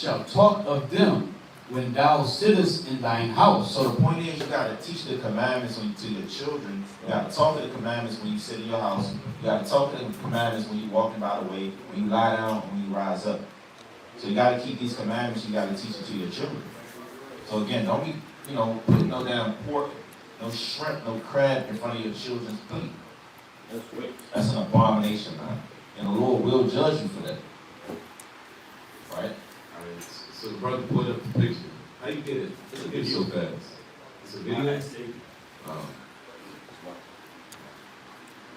shalt talk of them when thou sittest in thine house. So the point is, you got to teach the commandments to your children. You got to talk to the commandments when you sit in your house. You got to talk to the commandments when you're walking by the way, when you lie down, when you rise up. So you got to keep these commandments. You got to teach it to your children. So again, don't be, putting no damn pork, no shrimp, no crab in front of your children's plate. That's an abomination, man. And the Lord will judge you for that. Right? All right. So the brother put up the picture. How you get it? It's a video fast. It's a video?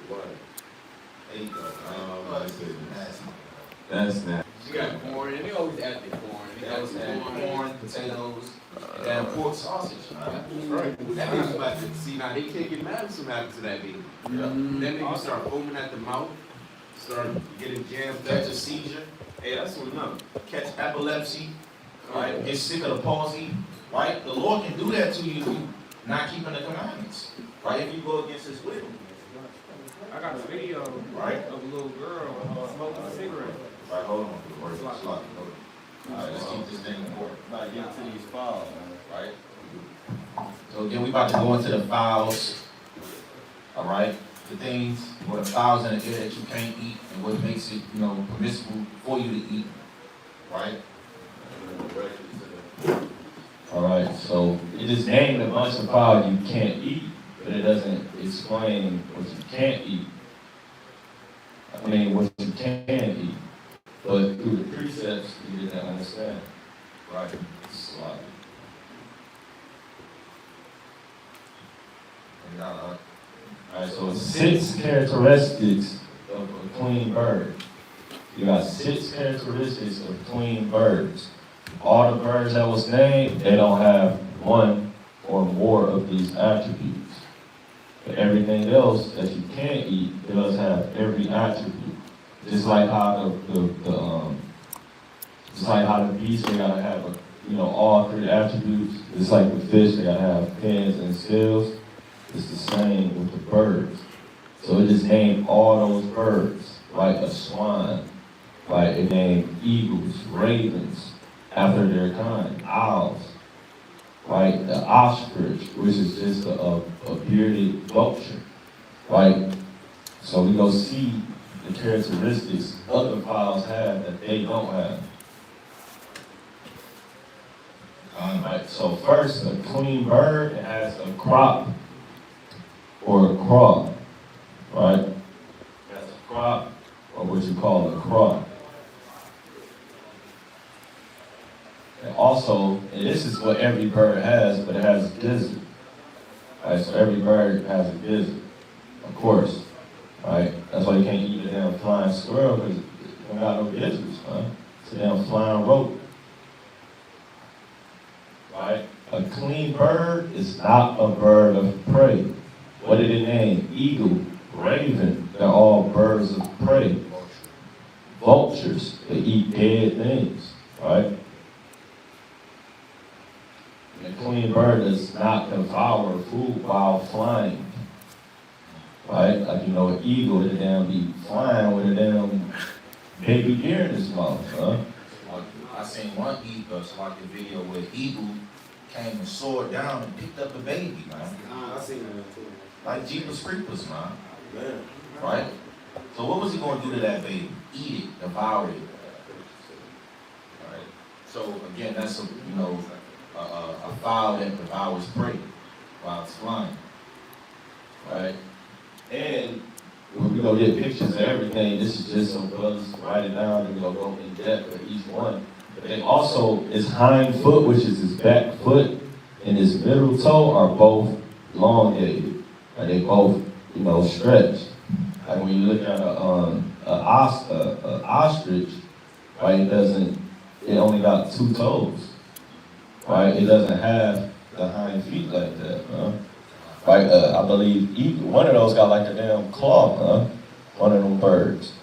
What? There you go. That's not. You got corn, and they always add the corn. They always add Corn, potatoes, and pork sausage. Right. That baby's about to see now. They can't get mad if something happens to that baby. That baby start foaming at the mouth, start getting jammed, Catch a seizure. Hey, that's what enough. Catch epilepsy. Right? Get sick of the palsy. Right? The Lord can do that to you if you not keeping the commandments. Right? If you go against His will. I got a video of a little girl smoking a cigarette. Right, hold on for the word. Hold on. All right, let's keep this thing important. About to get to these files, Right? So again, we about to go into the files. All right? The things, what the files in the air that you can't eat and what makes it, permissible for you to eat. Right? All right, so it is named a bunch of files you can't eat, but it doesn't explain what you can't eat. I mean, what you can eat. But through the precepts, you didn't understand. Right? Sloppy. All right, so 6 characteristics of a clean bird. You got 6 characteristics of clean birds. All the birds that was named, they don't have one or more of these attributes. But everything else that you can eat does have every attribute. Just like how the beasts, they gotta have all 3 attributes. Just like the fish, they gotta have fins and scales. It's the same with the birds. So it just named all those birds, like a swan, like it named eagles, ravens, after their kind, owls, like the ostrich, which is just a bearded vulture, right? So we go see the characteristics other fowls have that they don't have. Right, so first, a clean bird has a crop or a craw, right? That's a crop, or what you call a craw. And also, and this is what every bird has, but it has a gizzard. Right, so every bird has a gizzard, of course. Right? That's why you can't eat a damn flying squirrel, because it don't got no gizzards, huh? It's a damn flying rope. Right? A clean bird is not a bird of prey. What did it name? Eagle, raven, they're all birds of prey. Vultures, they eat dead things, right? And a clean bird does not devour food while flying. Right? Like, an eagle, the damn be flying with a damn baby deer in his mouth, huh? I seen one eagle, like the video where the eagle came and soared down and picked up a baby, man. I seen that too. Like Jeepers Creepers, man. Man. Right? So what was he going to do to that baby? Eat it, devour it. Right? So again, that's a fowl that devours prey while it's flying. Right? And when we go get pictures of everything, this is just some brothers write it down and we're going to go in depth with each one. But then also, his hind foot, which is his back foot, and his middle toe are both elongated. And they both, stretched. Like when you look at an ostrich, right, it only got 2 toes. Right? It doesn't have the hind feet like that, huh? Right, I believe one of those got like a damn claw, huh? One of them birds.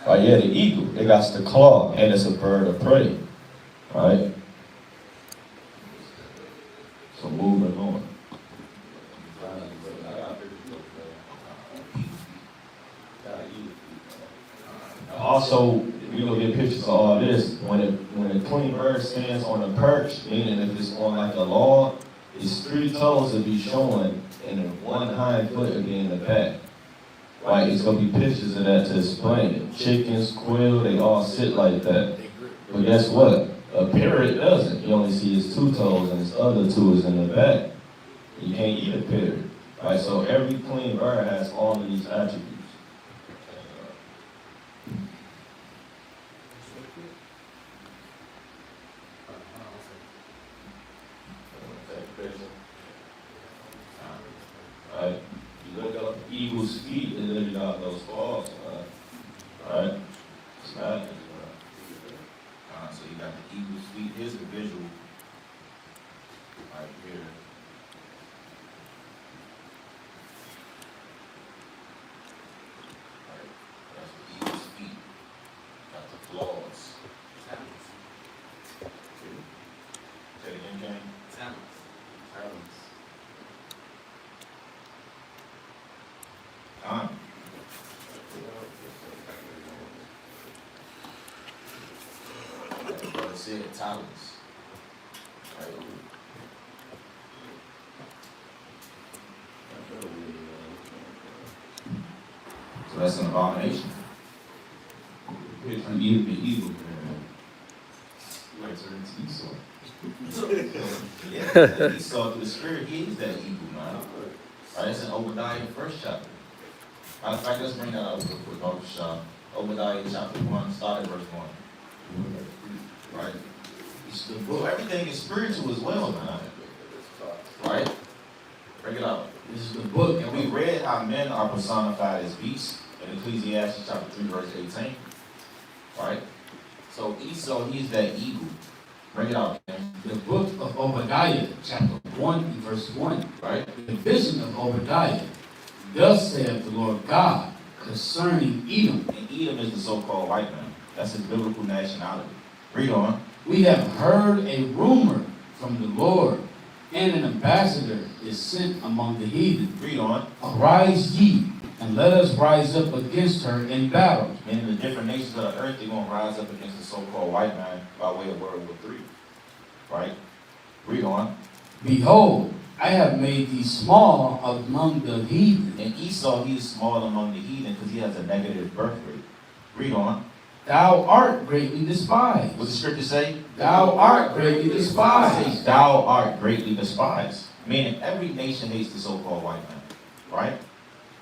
Right, yeah, the eagle, it got the claw, and it's a bird of prey. Right? So moving on. Also, we gonna get pictures pictures of all this. When a queen bird stands on a perch, meaning if it's on like a log, its 3 toes will be showing and then 1 hind foot will be in the back. Right, it's gonna be pictures of that to explain it. Chickens, quail, they all sit like that. But guess what? A parrot doesn't. You only see his 2 toes and his other 2 is in the back. You can't eat a parrot. Right, so every queen bird has all of these attributes. Right, you look up eagle's feet, they literally got those claws, right? It's not. So you got the eagle's feet. Here's the visual right here. Right, that's the eagle's feet. Got the claws. Say it again, King. Talons. Brother said talons. Right. So that's an abomination. If you eat the evil, man, you might turn into Esau. Yeah, Esau through the spirit, he is that evil, man. Right, that's in Obadiah, the 1st chapter. Matter of fact, let's bring that out real quick, Obadiah chapter 1, start at verse 1. Right? It's the book. Everything is spiritual as well, man. Right? Bring it out. This is the book. And we read how men are personified as beasts in Ecclesiastes chapter 3, verse 18. Right? So Esau, he's that eagle. Bring it out, man. The book of Obadiah, chapter 1 and verse 1. Right? The vision of Obadiah. Thus saith the Lord God concerning Edom. And Edom is the so-called white man. That's his biblical nationality. Read on. We have heard a rumor from the Lord, and an ambassador is sent among the heathen. Read on. Arise ye, and let us rise up against her in battle. Meaning the different nations of the earth, they're going to rise up against the so-called white man by way of World War III. Right? Read on. Behold, I have made thee small among the heathen. And Esau, he is small among the heathen because he has a negative birth rate. Read on. Thou art greatly despised. What does the scripture say? Thou art greatly It despised. says, thou art greatly despised. Meaning every nation hates the so-called white man. Right?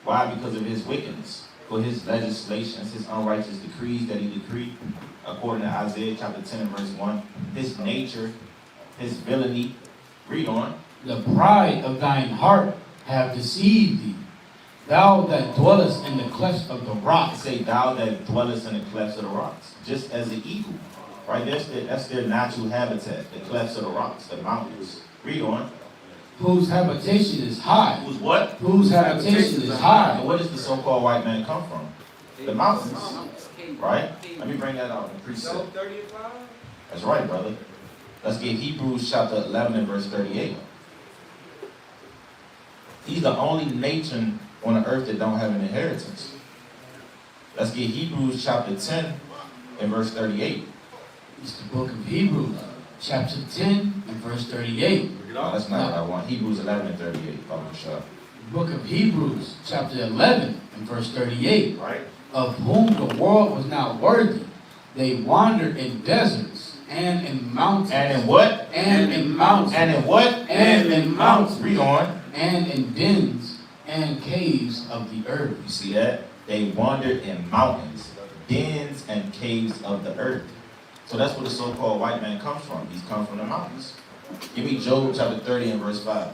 Why? Because of his wickedness. For his legislations, his unrighteous decrees that he decreed, according to Isaiah chapter 10 and verse 1. His nature, his villainy. Read on. The pride of thine heart have deceived thee. Thou that dwellest in the clefts of the I rocks. say, thou that dwellest in the clefts of the rocks. Just as an eagle. Right? That's their natural habitat. The clefts of the rocks, the mountains. Read on. Whose habitation is high. Who's what? Whose habitation is high. And where does the so-called white man come from? The mountains. Right? Let me bring that out in the precept. Job 30 and 5? That's right, brother. Let's get Hebrews chapter 11 and verse 38. He's the only nation on the earth that don't have an inheritance. Let's get Hebrews chapter 10 and verse 38. It's the book of Hebrews, chapter 10 and verse 38. No, that's not what I want. Hebrews 11 and 38. Probably shut. The book of Hebrews, chapter 11 and verse 38. Right? Of whom the world was not worthy. They wandered in deserts and in mountains. And in what? And in mountains. And in what? And in mountains. Read on. And in dens and caves of the earth. You see that? They wandered in mountains, dens, and caves of the earth. So that's where the so-called white man comes from. He's come from the mountains. Give me Job chapter 30 and verse 5.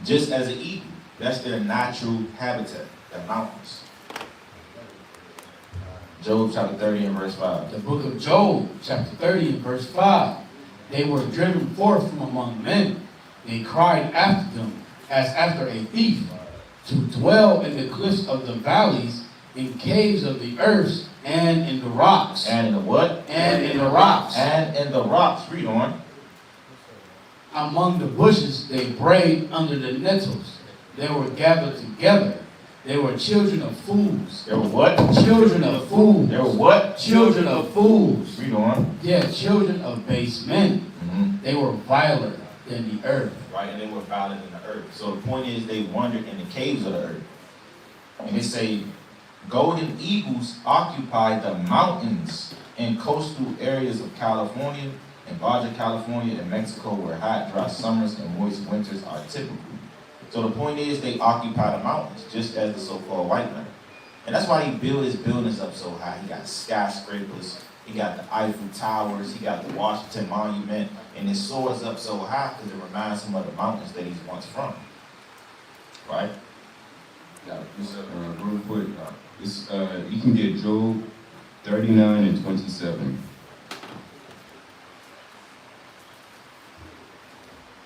Just as an eagle, that's their natural habitat, the mountains. Job chapter 30 and verse 5. The book of Job, chapter 30 and verse 5. They were driven forth from among men. They cried after them as after a thief, to dwell in the cliffs of the valleys, in caves of the earth, and in the rocks. And in the what? And in the rocks. And in the rocks. Read on. Among the bushes they brayed under the nettles. They were gathered together. They were children of fools. They were what? Children of fools. They were what? Children of fools. Read on. Yeah, children of base men. They were viler than the earth. Right, and they were violent in the earth. So the point is, they wandered in the caves of the earth. And they say, golden eagles occupy the mountains and coastal areas of California and Baja California and Mexico, where hot, dry summers and moist winters are typical. So the point is, they occupy the mountains, just as the so-called white man. And that's why he built his buildings up so high. He got skyscrapers, he got the Eiffel Towers, he got the Washington Monument, and it soars up so high because it reminds him of the mountains that he's once from. Right? Yeah, just real quick, you can get Job 39 and 27.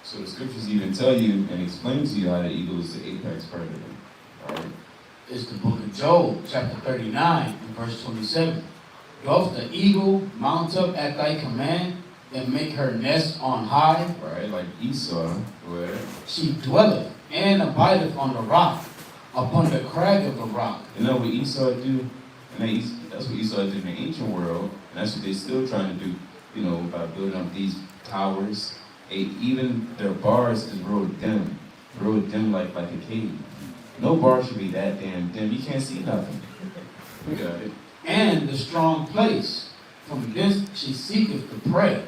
So the scriptures even tell you and explain to you how the eagle is the apex predator. Right? It's the book of Job, chapter 39, and verse 27. Doth the eagle mount up at thy command and make her nest on high? Right, like Esau, where She dwelleth and abideth on the rock, upon the crag of the rock. you know what Esau do? And that's what Esau did in the ancient world, and that's what they're still trying to do, you know, by building up these towers. Even their bars is real dim like a cave. No bar should be that damn dim. You can't see nothing. We got it. And the strong place. From this she seeketh the prey,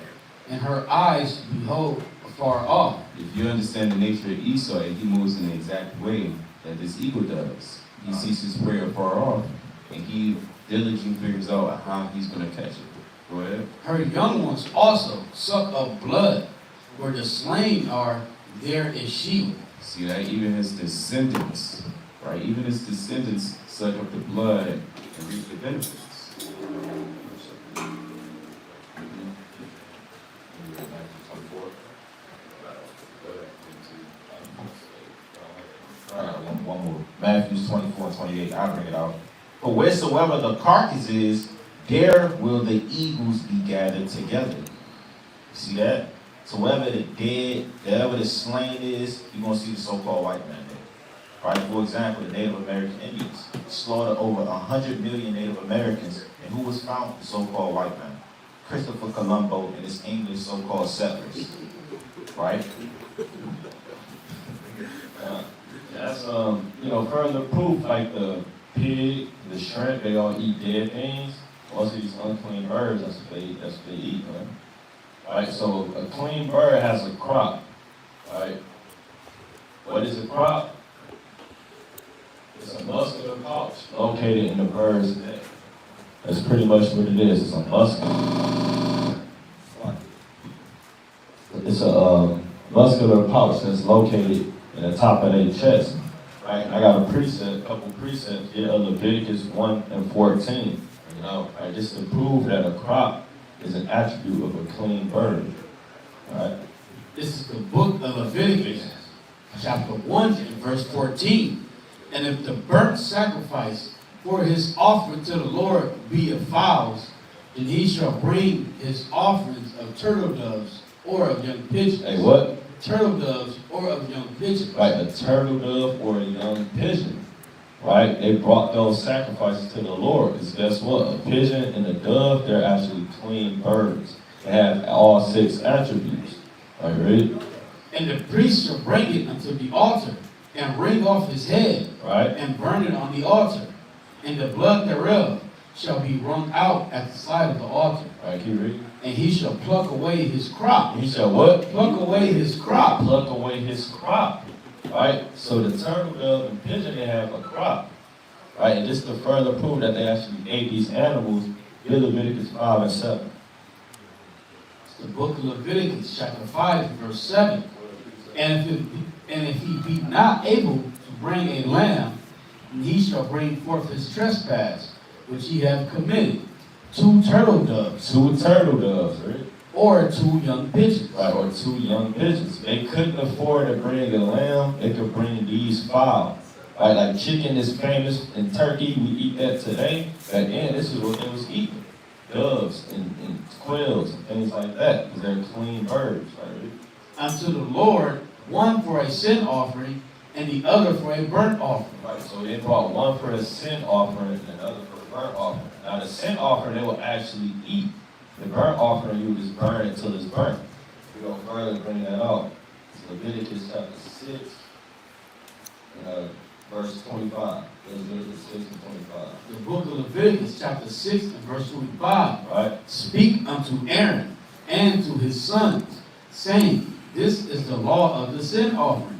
and her eyes behold afar off. If you understand the nature of Esau, he moves in the exact way that this eagle does. He sees his prey afar off, and he diligently figures out how he's going to catch it. Go ahead. Her young ones also suck of blood. Where the slain are, there is she. See that? Even his descendants, right? Even his descendants suck up the blood and reap the benefits. All right, one more. Matthew 24 and 28, I'll bring it out. For wheresoever the carcass is, there will the eagles be gathered together. See that? So wherever the dead, wherever the slain is, you're going to see the so-called white man there. Right? For example, the Native American Indians slaughtered over 100 million Native Americans, and who was found? The so-called white man. Christopher Colombo and his English so-called settlers. Right? That's further proof, like the pig, the shrimp, they all eat dead things. Also these unclean birds, that's what they eat, man. Alright, so a clean bird has a crop. Alright. What is a crop? It's a muscular pouch located in the bird's neck. That's pretty much what it is. It's a muscular. It's a muscular pouch that's located in the top of their chest. Right? I got a couple precepts here of Leviticus 1 and 14. You know, right? Just to prove that a crop is an attribute of a clean bird. Right? This is the book of Leviticus, chapter 1 and verse 14. And if the burnt sacrifice for his offering to the Lord be of fowls, then he shall bring his offerings of turtle doves or of young pigeons. Hey, what? Turtle doves or of young pigeons. Right, a turtle dove or a young pigeon. Right? They brought those sacrifices to the Lord. Because guess what? A pigeon and a dove, they're actually clean birds. They have all 6 attributes. All right, ready? And the priest shall bring it unto the altar, and wring off his head, Right? and burn it on the altar. And the blood thereof shall be wrung out at the side of the altar. All right, keep reading. And he shall pluck away his crop. He shall what? Pluck away his crop. Pluck away his crop. Right? So the turtle dove and pigeon, they have a crop. Right? And just to further prove that they actually ate these animals, here's Leviticus 5 and 7. It's the book of Leviticus, chapter 5, verse 7. And if he be not able to bring a lamb, he shall bring forth his trespass, which he hath committed, 2 turtle doves, 2 turtle doves, right? or 2 young pigeons. Right, or 2 young pigeons. They couldn't afford to bring a lamb, they could bring these fowl. Right, like chicken is famous in Turkey, we eat that today. Back then, this is what they was eating. Doves and quails and things like that, because they're clean birds, right? Unto the Lord, one for a sin offering, and the other for a burnt offering. Right, so they brought one for a sin offering and another for a burnt offering. Now the sin offering they will actually eat. The burnt offering you just burn it until it's burnt. We're going to further bring that out. It's Leviticus chapter 6, verse 25. Leviticus 6 and 25. The book of Leviticus, chapter 6 and verse 25. Right? Speak unto Aaron and to his sons, saying, this is the law of the sin offering.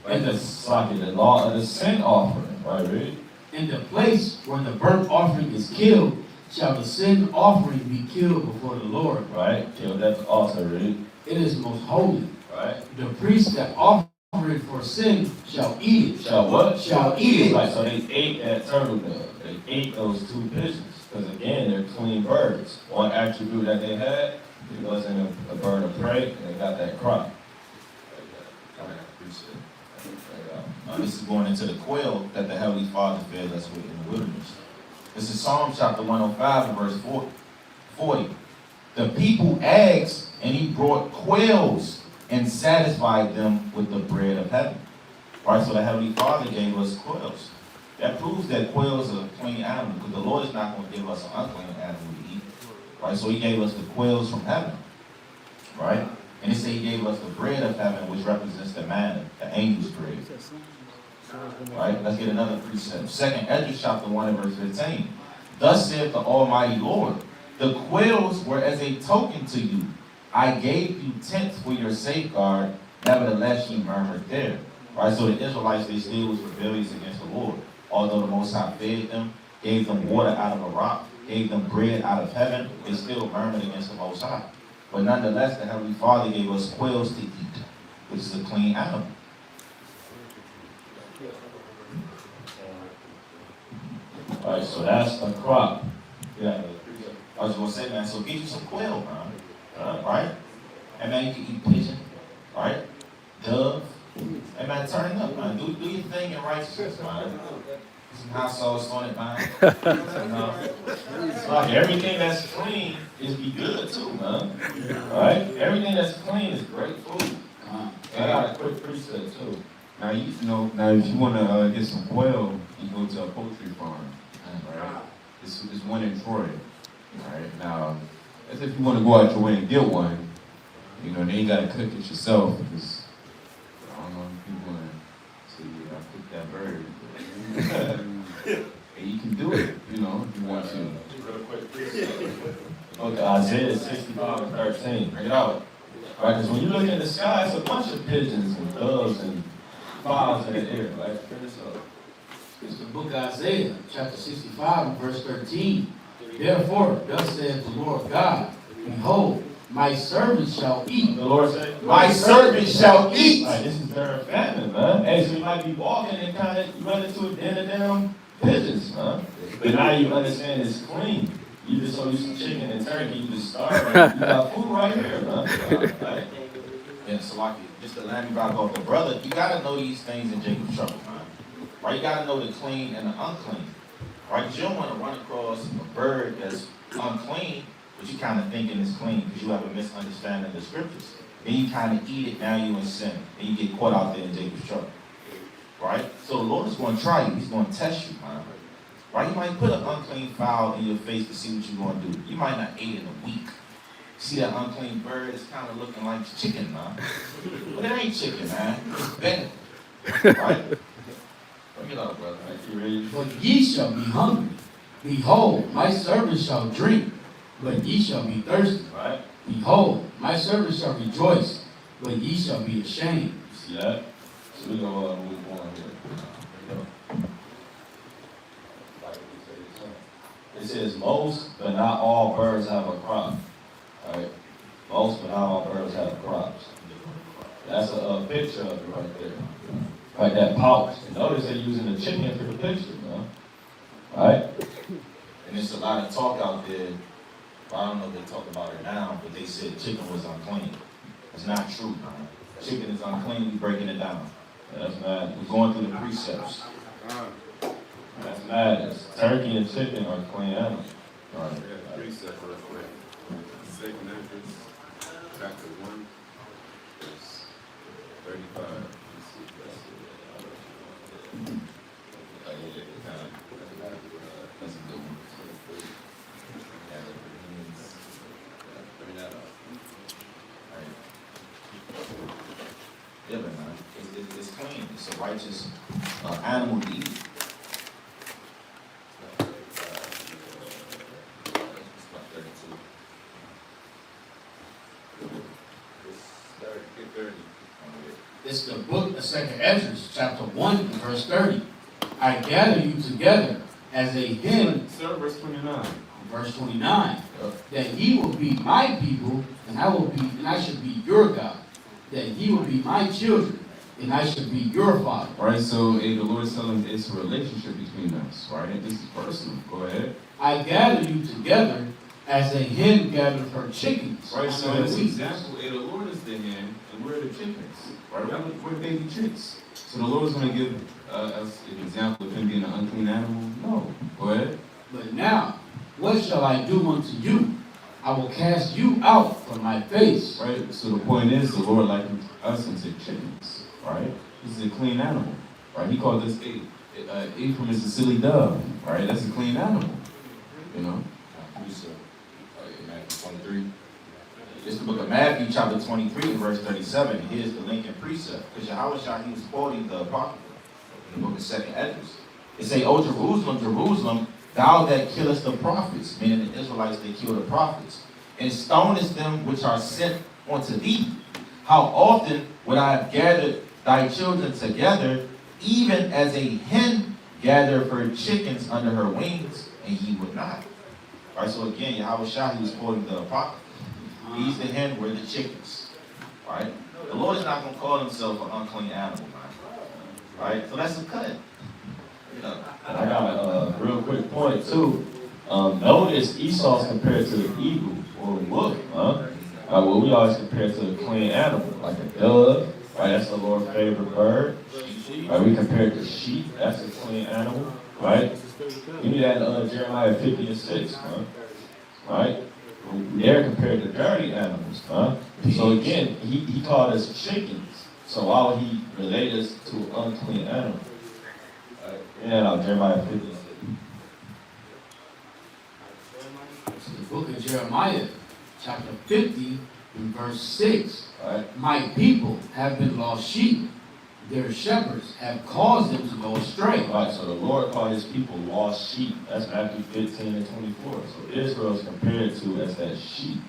Right, that's like the law of the sin offering. Right, read? In the place where the burnt offering is killed, shall the sin offering be killed before the Lord. Right, kill that altar, read? It is most holy. Right? The priest that offer it for sin shall eat it. Shall what? Shall eat it. Right, so they ate that turtle dove. They ate those two pigeons. Because again, they're clean birds. One attribute that they had, it wasn't a bird of prey, and they got that crop. This is going into the quail that the Heavenly Father fed us with in the wilderness. This is Psalm chapter 105 and verse 40. The people asked, and he brought quails and satisfied them with the bread of heaven. Right, so the Heavenly Father gave us quails. That proves that quails are a clean animal, because the Lord is not going to give us an unclean animal to eat. Right, so he gave us the quails from heaven. Right? And it said he gave us the bread of heaven, which represents the manna, the angel's bread. Right? Let's get another precept. 2nd Ezra chapter 1 and verse 15. Thus saith the Almighty Lord, the quails were as a token to you. I gave you tents for your safeguard, nevertheless ye murmured there. Right? So the Israelites, they still was rebellious against the Lord. Although the Most High fed them, gave them water out of a rock, gave them bread out of heaven, they still murmured against the Most High. But nonetheless, the Heavenly Father gave us quails to eat, which is a clean animal. Right, so that's a crop. Yeah. I was going to say, man, so get you some quail, man. Right? And man, you can eat pigeon. Right? Dove. Hey, man, turn it up, man. Do your thing in righteousness, man. Some hot sauce on it, man. Like everything that's clean is be good too, man. Right? Everything that's clean is great food. I got a quick precept too. Now now if you want to get some quail, you go to a poultry farm. Right? It's one in Troy. Right? Now, that's if you want to go out your way and get one. Then you got to cook it yourself, because I don't know if you want to say, I cook that bird. And you can do it, if you want to. Real quick precept. Okay, Isaiah 65 and 13. Bring it out. Right, because when you look in the sky, it's a bunch of pigeons and doves and fowls in the air. Right? Finish up. It's the book of Isaiah, chapter 65 and verse 13. Therefore, thus saith the Lord God, behold, my servant shall eat. The Lord said, My servant shall eat. Right, this is very famine, man. Hey, so you might be walking and kind of run into a den of them pigeons, man. But now you understand it's clean. You just so used to chicken and turkey, you just starve. You got food right here, man. Right? And so like just to land me back off the brother, you gotta know these things in Jacob's trouble, man. Right? You gotta know the clean and the unclean. Right? Because you don't want to run across a bird that's unclean, but you kind of thinking it's clean because you have a misunderstanding of the scriptures. Then you kind of eat it, now you in sin. And you get caught out there in Jacob's trouble. Right? So the Lord is going to try you. He's going to test you, man. Right? He might put an unclean fowl in your face to see what you're going to do. You might not eat in a week. See that unclean bird? It's kind of looking like chicken, man. But it ain't chicken, man. It's better. Right? Bring it up, brother. You ready? But ye shall be hungry. Behold, my servant shall drink, but ye shall be thirsty. Right? Behold, my servant shall rejoice, but ye shall be ashamed. See that? So we're going to move on here. It says, most but not all birds have a crop. Right? Most but not all birds have crops. That's a picture of it right there. Like that pouch. And notice they're using the chicken for the picture, man. Right? And there's a lot of talk out there. I don't know if they talk about it now, but they said chicken was unclean. It's not true, man. Chicken is unclean, we breaking it down. That's mad. We're going through the precepts. That's madness. Turkey and chicken are clean animals. Right. I got 3 sets real quick. 2nd Ezra, chapter 1, verse 35. Let's see if that's it. a righteous animal to eat. It's the book of 2nd Ezra, chapter 1, and verse 30. I gather you together as a hen, Sir, verse 29. verse 29, that ye will be my people, and I should be your God. That ye will be my children, and I should be your father. Right, so the Lord's telling it's a relationship between us, right? This is personal. Go ahead. I gather you together as a hen gathers her chickens. Right, so under this the wheat. example, the Lord is the hen, and we're the chickens. Right, we're baby chicks. So the Lord's going to give us an example of him being an unclean animal? No. Go ahead. But now, what shall I do unto you? I will cast you out from my face. Right, so the point is, the Lord likened us into chickens. Right? This is a clean animal. Right? He called us Ephraim is a silly dove. Right? That's a clean animal. You know? Matthew 23. It's the book of Matthew, chapter 23, verse 37. And here's the Lincoln precept. Because Yahweh he was quoting the Apocrypha in the book of 2nd Ezra. It say, O Jerusalem, Jerusalem, thou that killest the prophets, meaning the Israelites, they kill the prophets, and stonest them which are sent unto thee. How often would I have gathered thy children together, even as a hen gathereth her chickens under her wings, and ye would not. All right, so again, Yahweh he was quoting the Apocrypha. He's the hen, we're the chickens. Right? The Lord is not going to call himself an unclean animal, man. Right? So that's a cut. And I got a real quick point too. Notice Esau's compared to the eagle or a wolf, huh? Well, we always compare to a clean animal, like a dove, right? That's the Lord's favorite bird. Right? We compare it to sheep, that's a clean animal, right? You need that in Jeremiah 50 and 6, huh? Right? They're compared to dirty animals, huh? So again, he called us chickens. So why would he relate us to an unclean animal? Yeah, Jeremiah 50. It's the book of Jeremiah, chapter 50, and verse 6. Right. My people have been lost sheep. Their shepherds have caused them to go astray. Right, so the Lord called his people lost sheep. That's Matthew 15 and 24. So Israel is compared to as that sheep.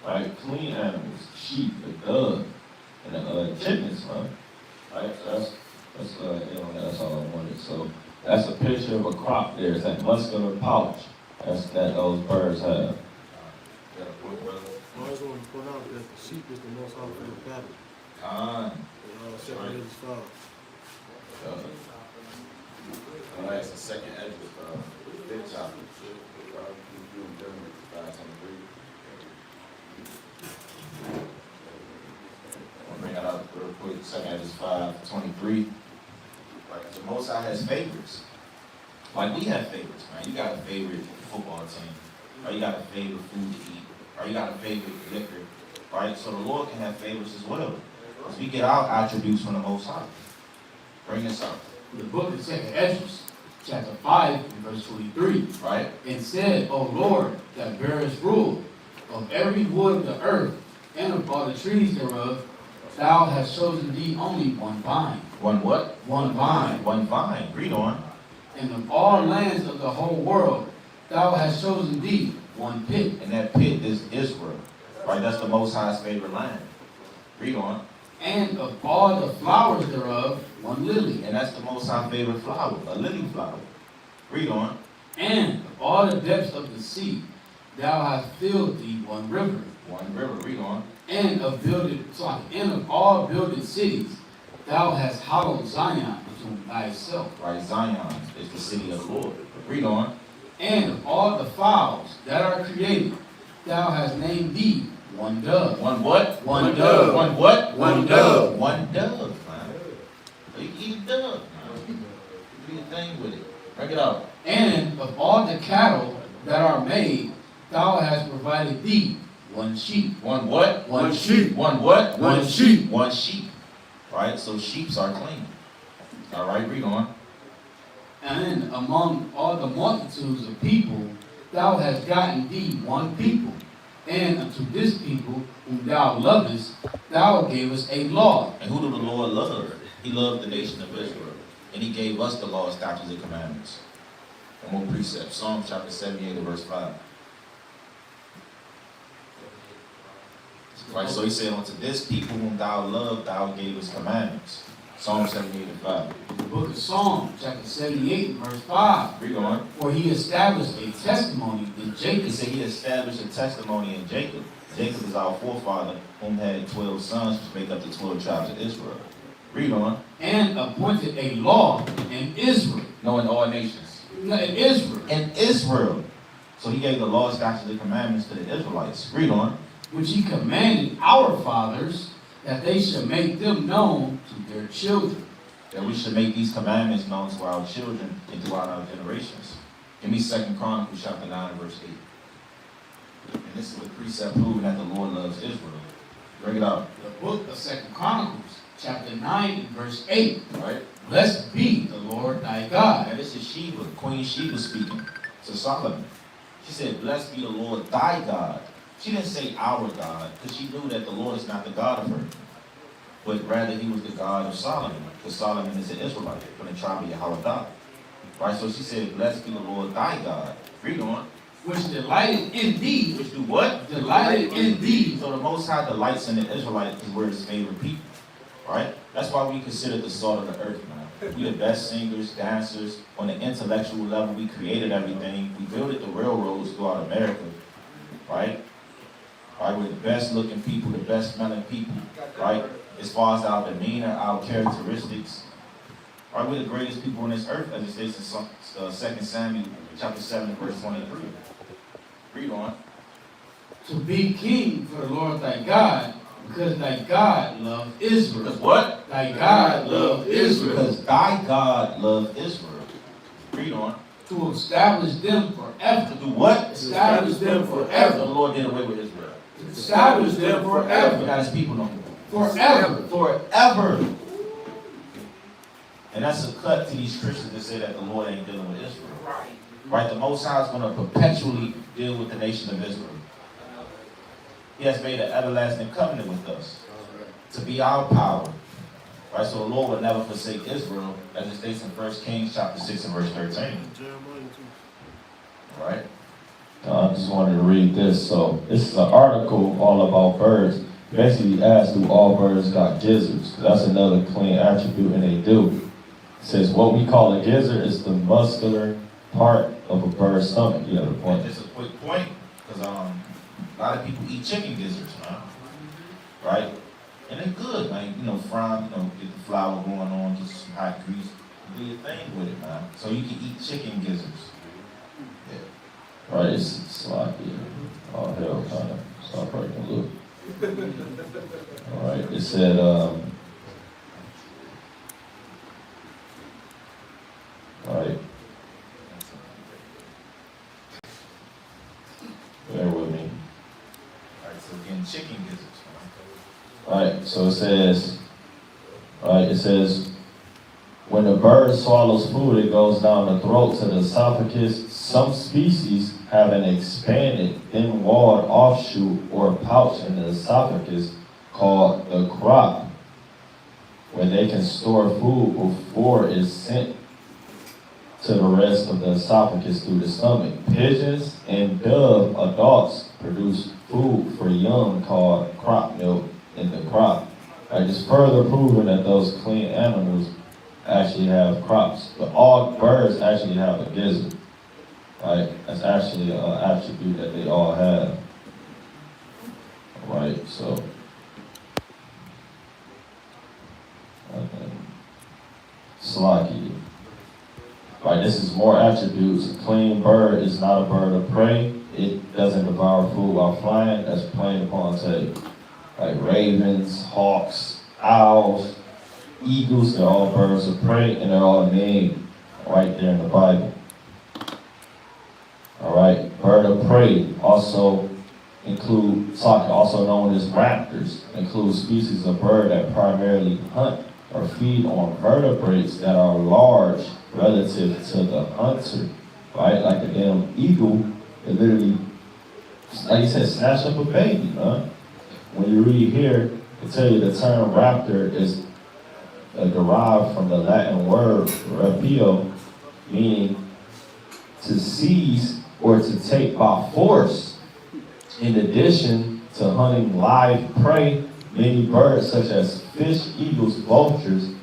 Right? Clean animals, sheep, the dove, and the chickens, huh? Right? So that's all I wanted. So that's a picture of a crop there. It's that muscular pouch that those birds have. I always want to point out that the sheep is the most often battle. Second is All right, so 2nd Ezra, 5th chapter. I'll bring that up real quick. 2nd Ezra 5:23. Like the Most High has favorites. Like we have favorites, man. You got a favorite football team, or you got a favorite food to eat, or you got a favorite liquor, right? So the Lord can have favorites as well. Because we get our attributes from the Most High. Bring this up. The book of 2nd Ezra, chapter 5, and verse 23. Right? And said, O Lord, that bearest rule of every wood of the earth, and of all the trees thereof, thou hast chosen thee only one vine. One what? One vine. One vine. Read on. And of all lands of the whole world, thou hast chosen thee one pit. And that pit is Israel. Right? That's the Most High's favorite land. Read on. And of all the flowers thereof, one lily. And that's the Most High's favorite flower, a lily flower. Read on. And of all the depths of the sea, thou hast filled thee one river. One river. Read on. And of all builded cities, thou hast hallowed Zion unto thyself. Right? Zion is the city of the Lord. Read on. And of all the fowls that are created, thou hast named thee one dove. One what? One dove. One what? One dove. One dove, man. You eat a dove, man. Do your thing with it. Bring it out. And of all the cattle that are made, thou hast provided thee one sheep. One what? One sheep. One what? One sheep. One sheep. Right? So sheeps are clean. All right, read on. And among all the multitudes of people, thou hast gotten thee one people. And unto this people whom thou lovest, thou gavest a law. And who do the Lord love? He loved the nation of Israel. And he gave us the laws, statutes, and commandments. One more precept. Psalm chapter 78 and verse 5. Right, so he said, unto this people whom thou lovest, thou gavest commandments. Psalm 78 and 5. The book of Psalms, chapter 78, verse 5. Read on. For he established a testimony in Jacob. He said he established a testimony in Jacob. Jacob is our forefather, whom had 12 sons, which make up the 12 tribes of Israel. Read on. And appointed a law in Israel. No, in all nations. No, in Israel. In Israel. So he gave the law, statutes, and commandments to the Israelites. Read on. Which he commanded our fathers, that they should make them known to their children. That we should make these commandments known to our children and throughout our generations. Give me 2 Chronicles chapter 9, verse 8. And this is a precept proving that the Lord loves Israel. Bring it out. The book of 2 Chronicles, chapter 9, and verse 8. Right? Blessed be the Lord thy God. And this is Sheba, Queen Sheba speaking to Solomon. She said, blessed be the Lord thy God. She didn't say our God, because she knew that the Lord is not the God of her, but rather he was the God of Solomon, because Solomon is an Israelite from the tribe of Yahweh. Right? So she said, blessed be the Lord thy God. Read on. Which delighted in thee. Which do what? Delighted in thee. So the Most High delights in the Israelites because we're his favorite people. Right? That's why we consider the salt of the earth, man. We the best singers, dancers. On the intellectual level, we created everything. We built the railroads throughout America. Right? Right? We're the best looking people, the best smelling people. Right? As far as our demeanor, our characteristics. Right? We're the greatest people on this earth, as it states in 2 Samuel chapter 7, verse 23. Read on. To be king for the Lord thy God, because thy God loved Israel. Because what? Thy God loved Israel. Because thy God loved Israel. Read on. To establish them forever. To do what? Establish them The forever. Lord did away with Israel. To establish them But forever. not his people no more. Forever. Forever. And that's a cut to these Christians that say that the Lord ain't dealing with Israel. Right? The Most High is going to perpetually deal with the nation of Israel. He has made an everlasting covenant with us to be our power. Right? So the Lord will never forsake Israel, as it states in 1 Kings chapter 6 and verse 13. Right? I just wanted to read this. So this is an article all about birds. Basically asks, do all birds got gizzards? That's another clean attribute, and they do. It says what we call a gizzard is the muscular part of a bird's stomach. You have a point. Just a quick point, because a lot of people eat chicken gizzards, man. Right? And they're good, man. You know, fry them, get the flour going on, get some hot grease, do your thing with it, man. So you can eat chicken gizzards. Yeah. Right, it's like, oh hell, kind of stop breaking look. All right, it said, all right. Bear with me. Alright, so again, chicken gizzards, man. All right, so it says, when a bird swallows food, it goes down the throat to the esophagus. Some species have an expanded, thin-walled offshoot or pouch in the esophagus called the crop, where they can store food before it's sent to the rest of the esophagus through the stomach. Pigeons and dove adults produce food for young called crop milk in the crop. It's further proven that those clean animals actually have crops, but all birds actually have a gizzard. Right? That's actually an attribute that they all have. Right? So, Slocky. Right? This is more attributes. A clean bird is not a bird of prey. It doesn't devour food while flying. That's plain upon tape. Like ravens, hawks, owls, eagles, they're all birds of prey, and they're all named right there in the Bible. All right, bird of prey also also known as raptors, includes species of bird that primarily hunt or feed on vertebrates that are large relative to the hunter. Right, like a damn eagle, it literally, like you said, snatch up a baby, huh? When you read here, it tell you the term raptor is derived from the Latin word rapio, meaning to seize or to take by force. In addition to hunting live prey, many birds such as fish, eagles, vultures,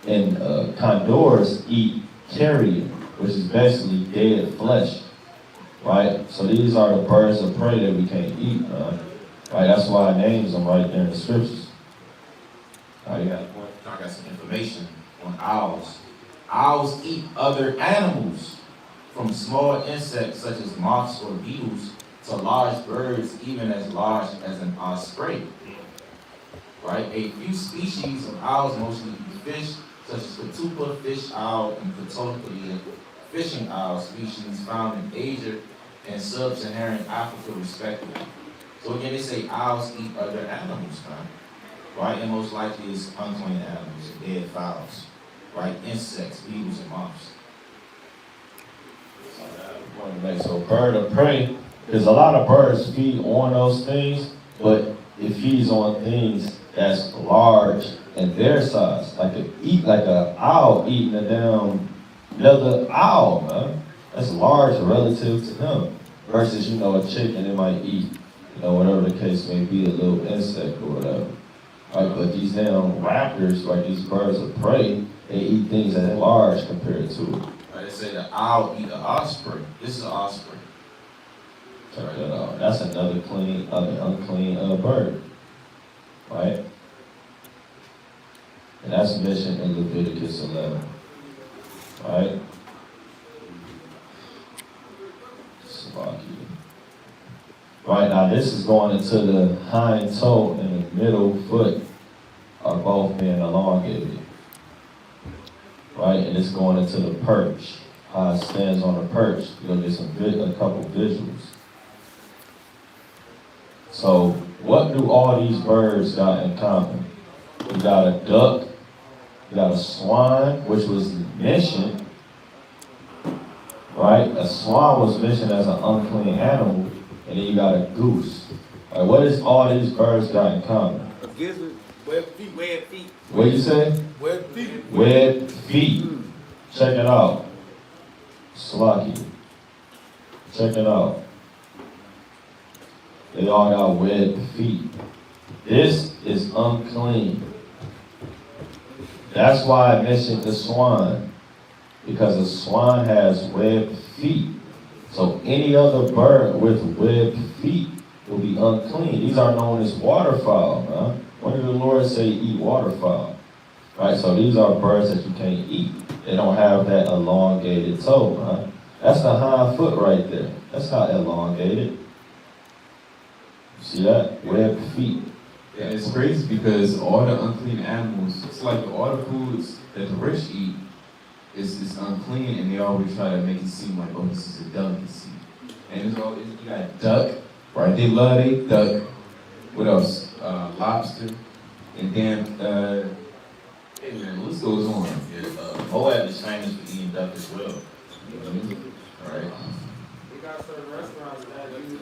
and condors eat carrion, which is basically dead flesh, right? So these are the birds of prey that we can't eat, right? That's why it names them right there in the scriptures. I got some information on owls. Owls eat other animals, from small insects such as moths or beetles to large birds, even as large as an osprey. Right? A few species of owls mostly eat fish, such as the tuba fish owl and Ptocolia fishing owl species found in Asia and sub-Saharan Africa, respectively. So again, they say owls eat other animals, right? And most likely it's unclean animals, dead fowls, right? Insects, beetles, and moths. So bird of prey, because a lot of birds feed on those things, but it feeds on things that's large and their size. Like an owl eating a damn another owl, man. That's large relative to them. Versus, a chicken, it might eat, whatever the case may be, a little insect or whatever. Right, but these damn raptors, like these birds of prey, they eat things that are large compared to it. They say the owl eat an osprey. This is an osprey. Check that out. That's another unclean bird, right? And that's mentioned in Leviticus 11, right? Right, now this is going into the hind toe and the middle foot are both being elongated. Right, and it's going into the perch. How it stands on the perch. You'll get a couple visuals. So, what do all these birds got in common? You got a duck, you got a swan, which was mentioned, right? A swan was mentioned as an unclean animal, and then you got a goose. Right, what does all these birds got in common? A gizzard, webbed feet. What you say? Webbed feet. Webbed feet. Check it out. Slocky. Check it out. They all got webbed feet. This is unclean. That's why I mentioned the swan. Because a swan has webbed feet. So any other bird with webbed feet will be unclean. These are known as waterfowl, man. When did the Lord say eat waterfowl? Right, so these are birds that you can't eat. They don't have that elongated toe, man. That's the hind foot right there. That's not elongated. You see that? Webbed feet. And it's crazy because all the unclean animals, it's like all the foods that the rich eat is unclean, and they always try to make it seem like, oh, this is a delicacy. And it's always, you got duck, right? They love they duck. What else? Lobster. And then, hey man, the list goes on. Moab is famous for eating duck as well. All right. We got certain restaurants that use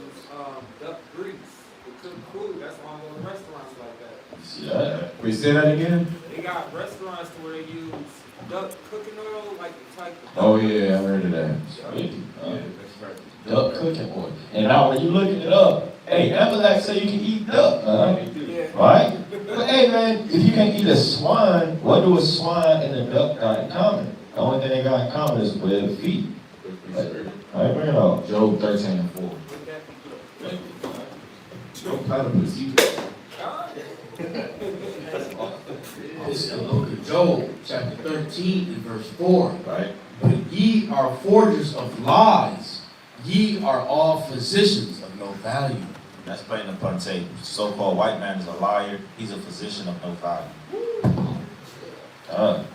duck grease to cook food. That's why I'm going to restaurants like that. See that? Wait, say that again? They got restaurants where they use duck cooking oil, like the type of Oh yeah, I heard of that. Sweet. Yeah, that's right. Duck cooking oil. And now when you looking it up, hey, Amalek say you can eat duck, yeah. right? But hey man, if you can eat a swan, what do a swan and a duck got in common? The only thing they got in common is webbed feet. Right, bring it on. Job 13:4. No platypus either. It's in the book of Job, chapter 13 and verse 4. Right? But ye are forgers of lies. Ye are all physicians of no value. That's playing upon tables. So-called white man is a liar. He's a physician of no value. All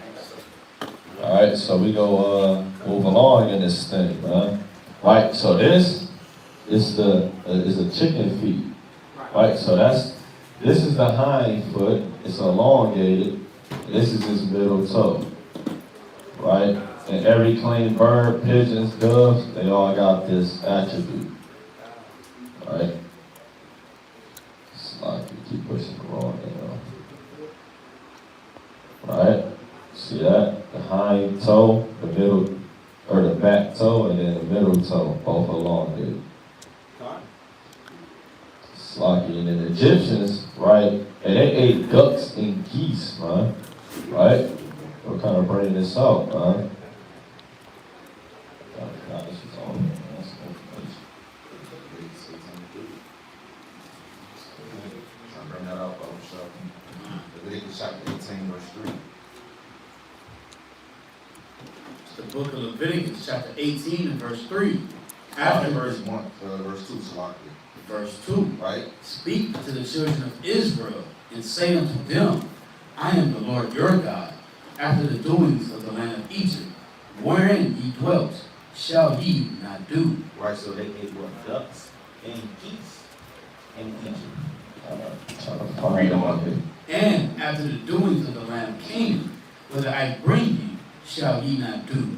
right, so we go move along in this thing, right? Right, so this is a chicken feet, right? So this is the hind foot. It's elongated. This is his middle toe, right? And every clean bird, pigeons, doves, they all got this attribute, right? It's like you keep pushing the wrong, right? hind toe, the middle, or the back toe, and then the middle toe, both elongated. Slocky. And then the Egyptians, right, and they ate ducks and geese, man, right? We're kind of bringing this out, man. God, this is all, man. That's information. I'll bring that up, Leviticus chapter 18, verse 3. It's the book of Leviticus, chapter 18 and verse 3. After verse 1, verse 2, Salaki. Verse 2. Right? Speak to the children of Israel and say unto them, I am the Lord your God. After the doings of the land of Egypt, wherein ye dwelt, shall ye not do. Right, so they ate what? Ducks and geese in Egypt. Trying to find them out here. And after the doings of the land of Canaan, whither I bring you, shall ye not do.